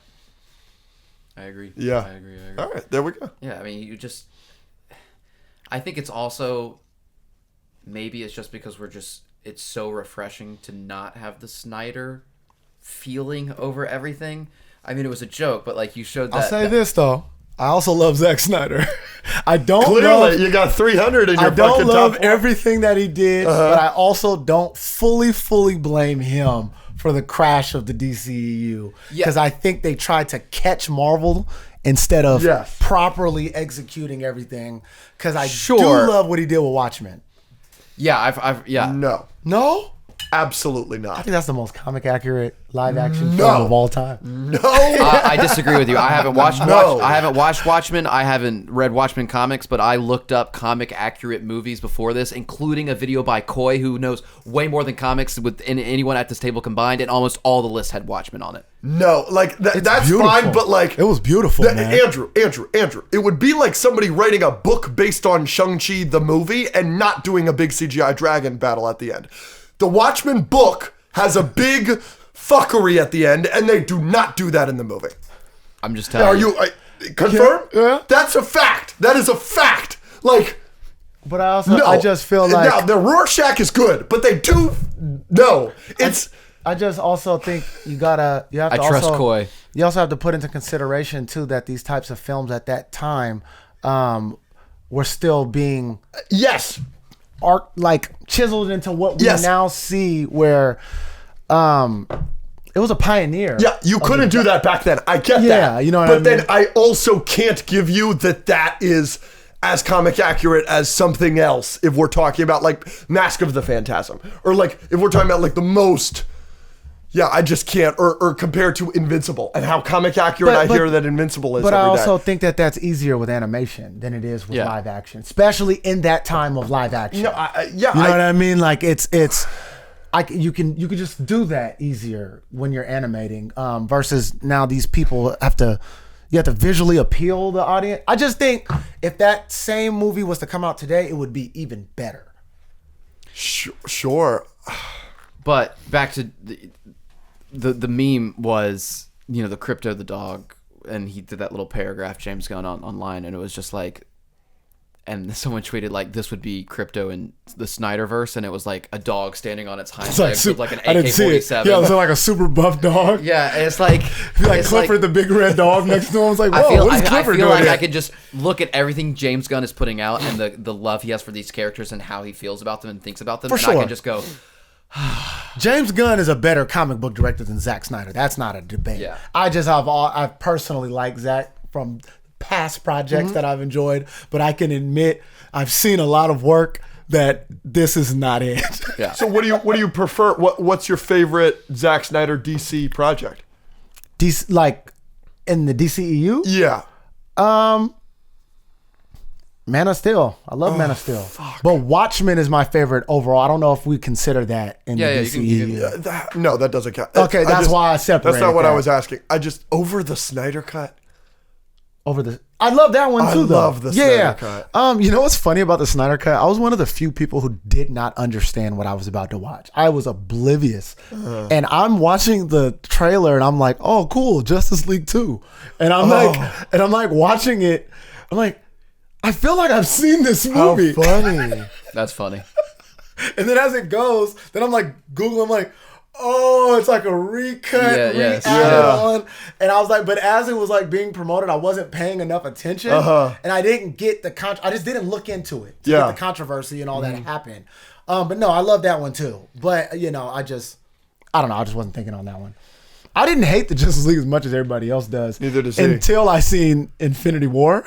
I agree. Yeah. I agree. All right, there we go. Yeah, I mean, I think it's also, maybe it's just because it's so refreshing to not have the Snyder feeling over everything. I mean, it was a joke, but you showed that. I'll say this though. I also love Zack Snyder. I don't Clearly, love, you got 300 in your I don't fucking love top four. everything that he did, but I also don't fully blame him for the crash of the DCEU. Because I think they tried to catch Marvel instead of properly executing everything. Because I do love what he did with Watchmen. Yeah, I've No. No? Absolutely I not. think that's the most comic accurate live action No. film of all time. No. I disagree with you. I haven't watched. No. I haven't watched Watchmen. I haven't read Watchmen comics, but I looked up comic accurate movies before this, including a video by Coy, who knows way more than comics with anyone at this table combined, and almost all the lists had Watchmen on it. No, like that's beautiful. fine, but like It was beautiful, man. Andrew, it would be like somebody writing a book based on Shang-Chi the movie and not doing a big CGI dragon battle at the end. The Watchmen book has a big fuckery at the end, and they do not do that in the movie. I'm just telling you. Are you confirm? Yeah. That's a fact. That is a fact. Like, But I also, no. I just feel like now the Rorschach is good, but they do no. It's I just also think you have to I trust also, Coy. You also have to put into consideration too that these types of films at that time were still being yes. chiseled into what we Yes. now see, where it was a pioneer. Yeah, you couldn't do that back then. I get that. Yeah, you know what but I mean? then I also can't give you that is as comic accurate as something else if we're talking about like Mask of the Phantasm. Or like if we're talking about like the most I just can't or compared to Invincible and how comic accurate I hear that Invincible is But I every day. also think that that's easier with animation than it is with Yeah. live action, especially in that time of live action. No, You know what I mean? Like you can just do that easier when you're animating versus now these people you have to visually appeal the audience. I just think if that same movie was to come out today, it would be even better. Sure. But back to the meme was, the Crypto the dog, and he did that little paragraph, James Gunn, online, and it was just like, and someone tweeted like, this would be Crypto in the Snyderverse, and it was like a dog standing on its hind legs with like an AK-47. Yeah, it was like a super buff dog. Yeah, and it's like, Like Clifford the big red dog next to him. It's like, whoa, what is Clifford doing like here? I could just look at everything James Gunn is putting out and the love he has for these characters and how he feels about them and thinks about them, For and sure. I can just go, James Gunn is a better comic book director than Zack Snyder. That's not a debate. Yeah. I personally like Zack from past projects that I've enjoyed, but I can admit I've seen a lot of work that this is not it. yeah. So what do you prefer? What's your favorite Zack Snyder DC project? DC, like in the DCEU? Yeah. Man of Steel. I love Man of Steel. But Watchmen is my favorite overall. I don't know if we consider that in the DCEU. No, that doesn't count. Okay, that's why I separated That's not what I that. was asking. I just over the Snyder Cut. I love that one too, though. I love the Snyder Cut. You know what's funny about the Snyder Cut? I was one of the few people who did not understand what I was about to watch. I was oblivious. And I'm watching the trailer and I'm like, oh, cool, Justice League 2. And I'm like watching it. I'm like, I feel like I've seen this movie. How funny. That's funny. And then as it goes, then I'm like Googling, I'm like, oh, it's like a recut, re-added on. And I was like, but as it was like being promoted, I wasn't paying enough attention. And I didn't get I just didn't look into it to get the controversy and all that happened. But no, I love that one too. But, I don't know. I just wasn't thinking on that one. I didn't hate the Justice League as much as everybody else does. Neither does he. Until I seen Infinity War.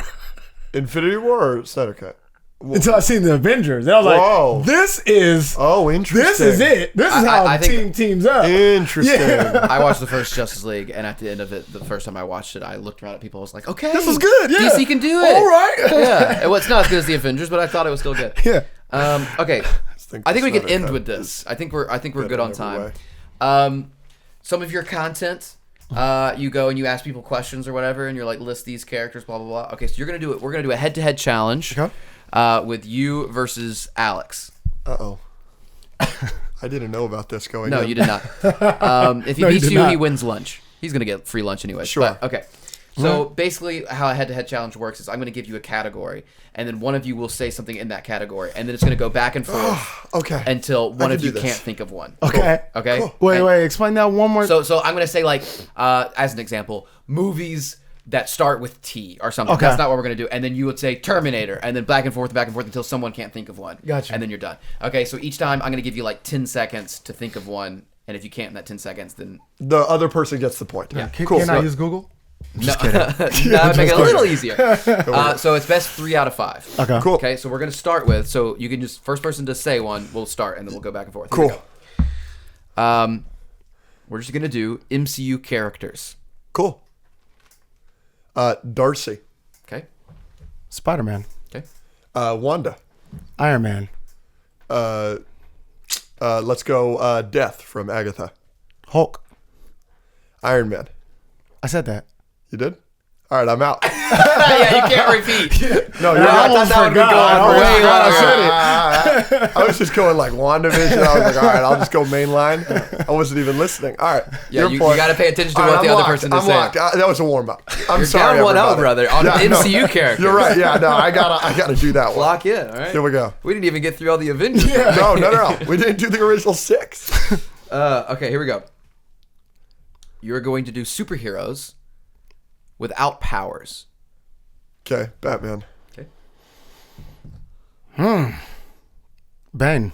Infinity War or Snyder Cut? Until I seen the Avengers. And I was like, this is... Oh, interesting. This is it. This is how the team teams up. Interesting. Yeah. I watched the first Justice League, and at the end of it, the first time I watched it, I looked around at people. I was like, okay, This was good. Yeah. DC can do it. All right. Yeah, it's not as good as the Avengers, but I thought it was still good. Yeah. Okay. I think we can Snyder end Cut with this. I think we're good in on every time. Some of your content, you go and you ask people questions or whatever, and you're like, list these characters, blah blah blah. Okay, so you're gonna do it. We're gonna do a head-to-head challenge. Okay. With you versus Alex. Uh-oh. I didn't know about this going No, in. you did not. If he No, you beats did you, not. he wins lunch. He's going to get free lunch anyway. Sure. But, okay. So basically how a head-to-head challenge works is I'm going to give you a category, and then one of you will say something in that category, and then it's going to go back and forth Okay. until one can of you do this. can't think of one. Okay. Okay? Cool. Wait. Explain that one more. So I'm going to say, like, as an example, movies that start with T or something. Okay. That's not what we're going to do. And then you would say Terminator, and then back and forth until someone can't think of one. Gotcha. And then you're done. Okay, so each time I'm going to give you like 10 seconds to think of one, and if you can't in that 10 seconds, then... The other person gets the point. Yeah. Cool. Can I use Google? That would make it a little easier. So it's best 3 out of 5. Okay. Cool. Okay, so we're going to start with, so you can just, first person to say one, we'll start, and then we'll go back and forth. Here we Cool. go. We're just gonna do MCU characters. Cool. Darcy. Okay. Spider-Man. Okay. Wanda. Iron Man. Let's go Death from Agatha. Hulk. Iron Man. I said that. You did? All right, I'm out. Yeah, you can't repeat. No, you're I right. thought that would be going way longer. I was just going like WandaVision. I was like, all right, I'll just go mainline. I wasn't even listening. All right. Yeah, your you point. got to pay attention to All what right, the I'm other locked. person is I'm saying. locked. That was a warm up. I'm You're sorry, down 1-0, everybody. brother, on MCU characters. You're right. Yeah, no, I gotta do that one. Lock in, all right? Here we go. We didn't even get through all the Avengers. No. We didn't do the original 6. Okay, here we go. You're going to do superheroes without powers. Okay, Batman. Okay. Bane.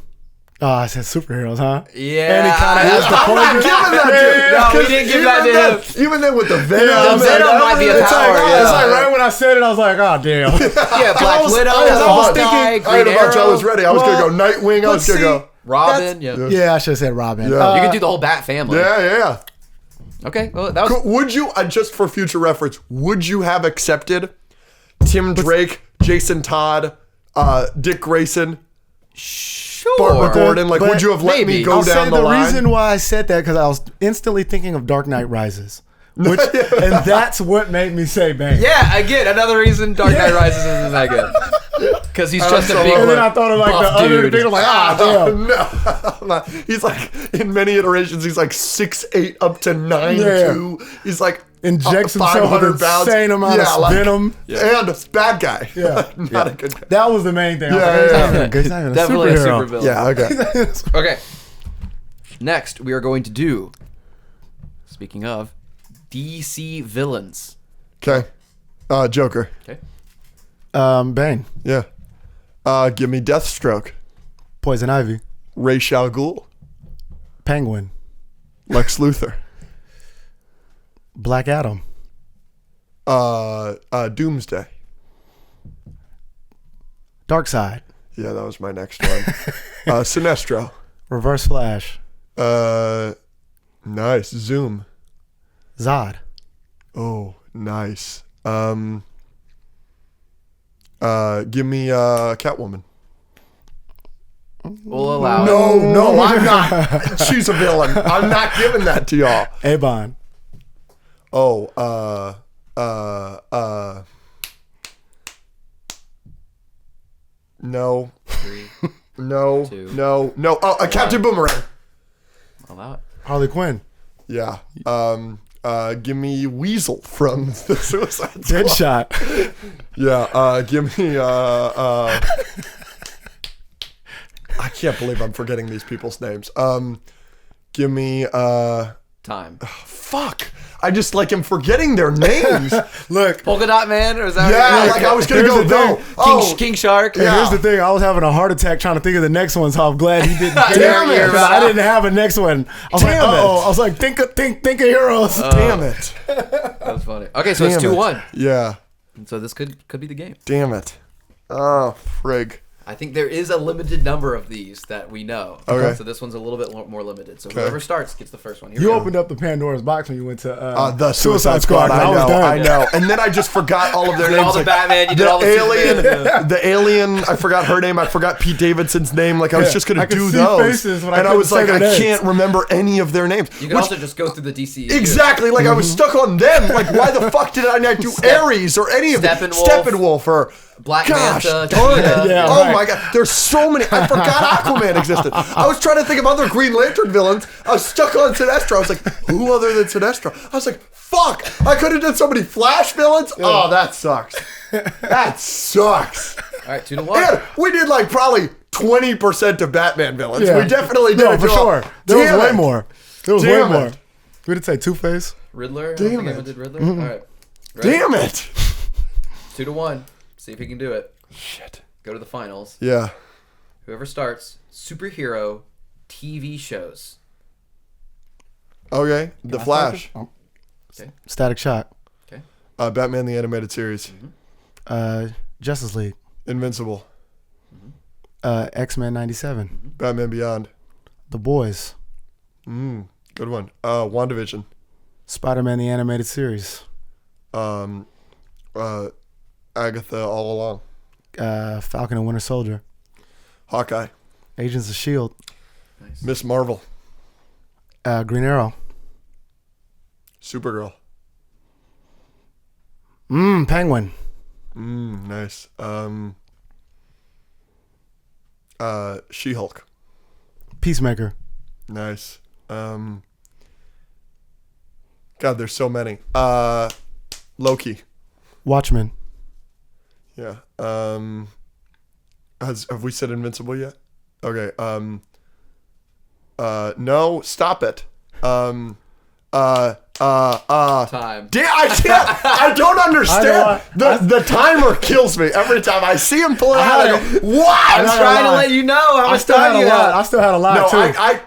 Oh, I said superheroes, huh? Yeah. And he kind of has the I'm not giving that to you. No, we didn't give that to him. Even then with the Venom. The Venom might be a It's power. like, yeah. it's like right when I said it, I was like, oh, damn. Yeah, Black Widow, I was Hawkeye, thinking. I Green had a bunch. I Arrow, was ready. I was gonna go Nightwing. I was gonna go. Robin. Yeah. Yeah, I should have said Robin. Yeah. You can do the whole Bat family. Yeah. Okay, well, that was... Would you, just for future reference, would you have accepted Tim Drake, Jason Todd, Dick Grayson, Sure. Barbara Gordon? Like, would you have let maybe. me go I'll down say the the line? reason why I said that because I was instantly thinking of Dark Knight Rises, and that's what made me say Bane. Yeah, again, another reason Dark Knight Rises isn't that good. Because he's just a big And then I thought of like the buff other dude. thing. I'm like, damn. No, he's like, in many iterations, he's like 6'8" up to 9'2". He's like Injects himself with 500 an pounds. insane amount of venom. And a bad guy. Yeah. Not a good guy. That was the main thing. I was Yeah, like, he's yeah, not even good. He's not even a Definitely a superhero. super villain. Yeah, okay. Okay. Next, we are going to do, speaking of, DC villains. Okay. Joker. Okay. Bane. Yeah. Give me Deathstroke. Poison Ivy. Ra's al Ghul. Penguin. Lex Luthor. Black Adam. Doomsday. Darkseid. Yeah, that was my next one. Sinestro. Reverse Flash. Nice. Zoom. Zod. Oh, nice. Give me Catwoman. We'll allow it. No, I'm not. She's a villain. I'm not giving that to y'all. Avon. Oh, no. 3. No. 2. No. Oh, Captain Boomerang. Allow it. Harley Quinn. Yeah. Give me Weasel from the Suicide Squad. Deadshot. Yeah. Give me I can't believe I'm forgetting these people's names. Give me Time. fuck. I just like am forgetting their names. Look. Polka Dot Man? Or is that Yeah, like I was gonna Here's go the no. thing. Oh, King Shark? And Yeah. here's the thing. I was having a heart attack trying to think of the next one, so I'm glad he didn't. Damn it. Because I didn't have a next one. I was Damn like, it. I was like, think of heroes. damn it. That was funny. Okay, so it's Damn it. 2-1. Yeah. And so this could be the game. Damn it. Oh, frig. I think there is a limited number of these that we know. Okay. So this one's a little bit more limited. So whoever starts gets the first one. Here You we go. opened up the Pandora's box when you went to The Suicide Squad. and I was done. I know. And then I just forgot all of their You did names. all the like, Batman, you did the all the alien, Superman. the alien. I forgot her name. I forgot Pete Davidson's name. Like I was Yeah, just gonna I could do see those, faces, but I and I couldn't was say like, their I names. can't remember any of their names. You can Which- also just go through the DC. Exactly. Like I was stuck on them. Like why the fuck did I not do Ares or any of them? Steppenwolf. Steppenwolf or Black gosh, Manta, darn it. Cheetah. Yeah, Oh right. my god. There's so many. I forgot Aquaman existed. I was trying to think of other Green Lantern villains. I was stuck on Sinestro. I was like, who other than Sinestro? I was like, fuck. I could have done so many Flash villains. Oh, that sucks. That sucks. All right, 2-1. And we did like probably 20% of Batman villains. Yeah. We definitely did No, it, for Joel. sure. There was Damn way it. more. There was Damn way more. it. We did say Two-Face. Riddler. I don't Damn think it. anyone did Riddler. All right. Ready? Damn it. 2-1. See if he can do it. Shit. Go to the finals. Yeah. Whoever starts, superhero TV shows. Okay. The Flash. Oh. Okay. Static Shock. Okay. Batman the Animated Series. Justice League. Invincible. X-Men 97. Batman Beyond. The Boys. Good one. WandaVision. Spider-Man the animated series. Agatha all along. Falcon and Winter Soldier. Hawkeye. Agents of S.H.I.E.L.D. Nice. Miss Marvel. Green Arrow. Supergirl. Penguin. Nice. She-Hulk. Peacemaker. Nice. God, there's so many. Loki. Watchmen. Yeah. Have we said Invincible yet? Okay. No, stop it. Time. I don't understand. The timer kills me every time I see him pull it out. I go, what? I'm trying to let you know how much time you I have. still had a lot No, too.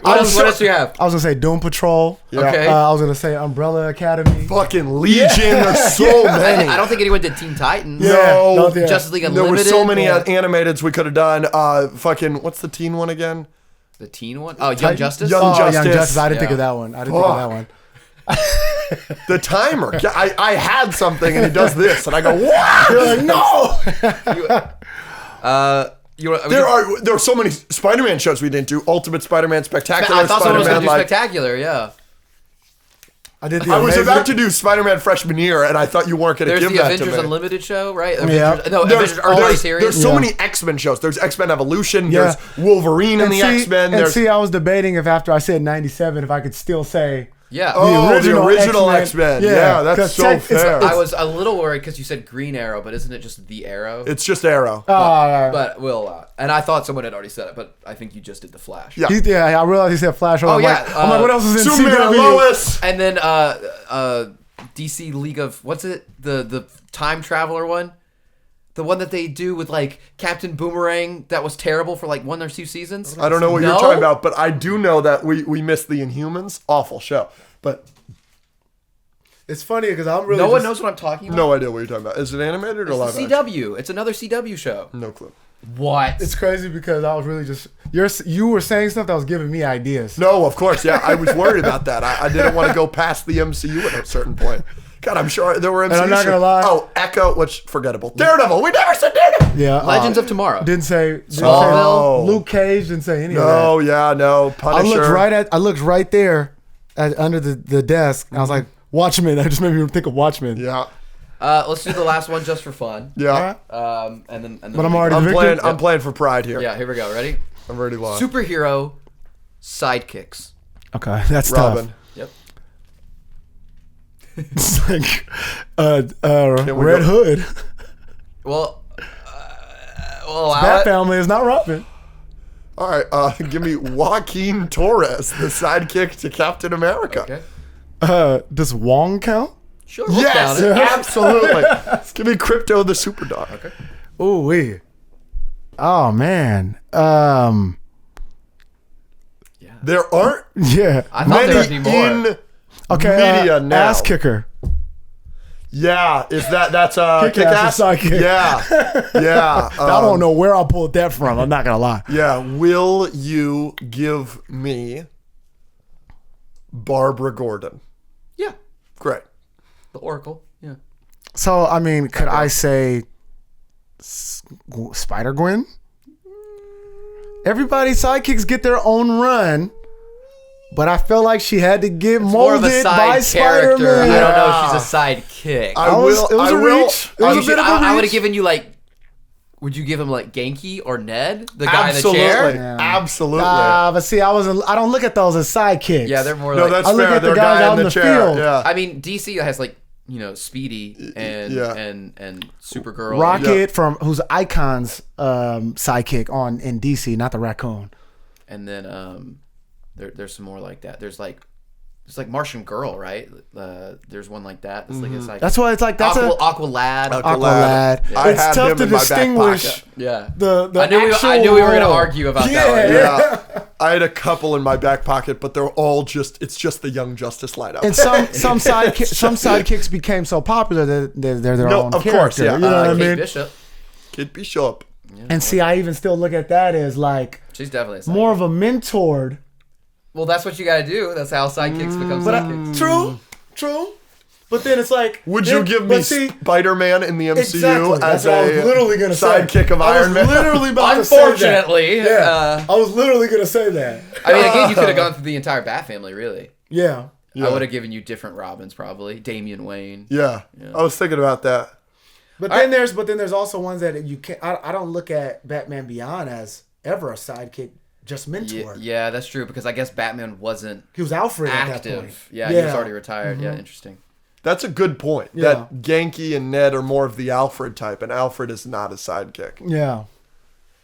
What else do you have? I was gonna say Doom Patrol. Yeah. Okay. I was gonna say Umbrella Academy. Fucking Legion. There's so many. I don't think anyone did Teen Titans. No. Yeah. Justice League There Unlimited. were so many animateds we could have done. Fucking, what's the teen one again? The teen one? Oh, Young Justice? Young Young Justice. Justice. I didn't think Yeah. of that one. I didn't think of that one. The timer. I had something and he does this and I go, what? You're like, no. There are so many Spider-Man shows we didn't do. Ultimate Spider-Man, Spectacular I thought someone was going Spider-Man. to do Spectacular, yeah. I did. I was about to do Spider-Man freshman year, and I thought you weren't going to There's give the that Avengers to me. Unlimited show, right? Yeah. Avengers Earth series. There's so many X-Men shows. There's X-Men Evolution. Yeah. There's Wolverine in the X-Men. And There's see, I was debating if after I said 97, if I could still say Yeah. the original X-Men. Yeah, that's 'cause so fair. I was a little worried because you said Green Arrow, but isn't it just the Arrow? It's just Arrow. But we'll allow it. And I thought someone had already said it, but I think you just did the Flash. Yeah. I realized he said Flash. Oh, I'm yeah, like, what else is in Superman and CW? Lois. And then DC League of what's it? The time traveler one? The one that they do with like Captain Boomerang that was terrible for like 1 or 2 seasons? I don't know what you're talking about, but I do know that we missed the Inhumans. Awful show. But It's funny because I'm really No one knows what I'm talking about. no idea what you're talking about. Is it animated or It's live the action? CW. It's another CW show. No clue. What? It's crazy because I was really just you were saying stuff that was giving me ideas. No, of course. Yeah, I was worried about that. I didn't want to go past the MCU at a certain point. God, I'm sure there were MCU. And I'm not gonna lie. Oh, Echo, which forgettable. Daredevil. We never said Daredevil. Yeah, Legends of Tomorrow. didn't say Smallville. Luke Cage. Didn't say any of that. No, yeah, no. Punisher. I looked right there under the desk. And I was like, Watchmen. That just made me think of Watchmen. Yeah, Let's do the last one just for fun. yeah. And then But I'm already the victim. I'm playing for pride here. Yeah, here we go. Ready? I'm already lost. Superhero sidekicks. Okay, that's Robin. tough. Yep. It's like we Red go- Hood. Well, well, Bat Family is not Robin. All right, give me Joaquin Torres, the sidekick to Captain America. Okay. Does Wong count? Sure. We'll Yes, count it. absolutely. Give me Crypto the Superdog. Okay. Ooh wee. Oh man. There aren't Yeah. I thought there would many be more. in Okay. media now. Ass kicker. Yeah, that's Kick-Ass Kick-Ass? is sidekick. Yeah. I don't know where I pulled that from. I'm not gonna lie. Yeah, will you give me Barbara Gordon? Yeah. Great. The Oracle. Yeah. So I mean, could I say Spider Gwen? Everybody's sidekicks get their own run, but I feel like she had to get More of a molded side by character. Spider-Man. I don't know if she's a sidekick. I It was a will. reach. It was a bit of a I would have reach. given you like. Would you give him like Genki or Ned, the guy Absolutely. in the chair? Yeah. Absolutely. But see, I don't look at those as sidekicks. Yeah, they're more No, like. that's I look fair. at the They're guys guy out in in the the chair. field. Yeah. I mean, DC has like Speedy and Yeah. and Supergirl. Rocket from who's Icon's sidekick in DC, not the raccoon. And then there's some more like that. There's like Martian Girl, right? There's one like that. That's like a sidekick. That's why it's like that's Aqualad. Aqualad. I It's had tough him to in my back distinguish pocket. Yeah. the I knew we were gonna role. argue about Yeah. that one. Yeah. I had a couple in my back pocket, but they're all it's just the Young Justice lineup. And some sidekicks became so popular that they're their No, own of character. course, yeah. You know what I Kate mean? Bishop. Kid Bishop. And see, I even still look at that as like She's definitely a sidekick. more of a mentored Well, that's what you got to do. That's how sidekicks become sidekicks. True. But then it's like, Would you give me Spider-Man in the MCU as what I was literally gonna sidekick of Iron Man? I was literally about to Unfortunately, say that. I was literally gonna say that. I mean, again, you could have gone through the entire Bat family, really. Yeah. I would have given you different Robins, probably. Damian Wayne. Yeah. I was thinking about that. But then there's also ones that you can't. I don't look at Batman Beyond as ever a sidekick, just mentor. Yeah, that's true, because I guess Batman wasn't. He was Alfred active. at that point. Yeah, he was already retired. Yeah, interesting. That's a good point. Yeah. That Genki and Ned are more of the Alfred type, and Alfred is not a sidekick. Yeah.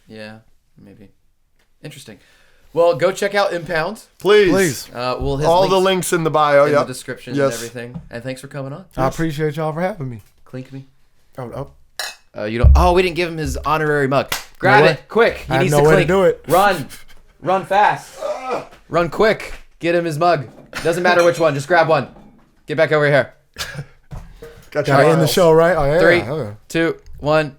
Yeah, maybe. Interesting. Well, go check out Impound. Please. We'll have all the links in the bio, in the description and everything. And thanks for coming on. I appreciate y'all for having me. Clink me. Oh. You don't. Oh, we didn't give him his honorary mug. Grab it quick. He needs to clink. way to do it. Run fast. Run quick. Get him his mug. Doesn't matter which one. Just grab one. Get back over here. Got in the show, right? Oh, yeah. 3, 2, 1.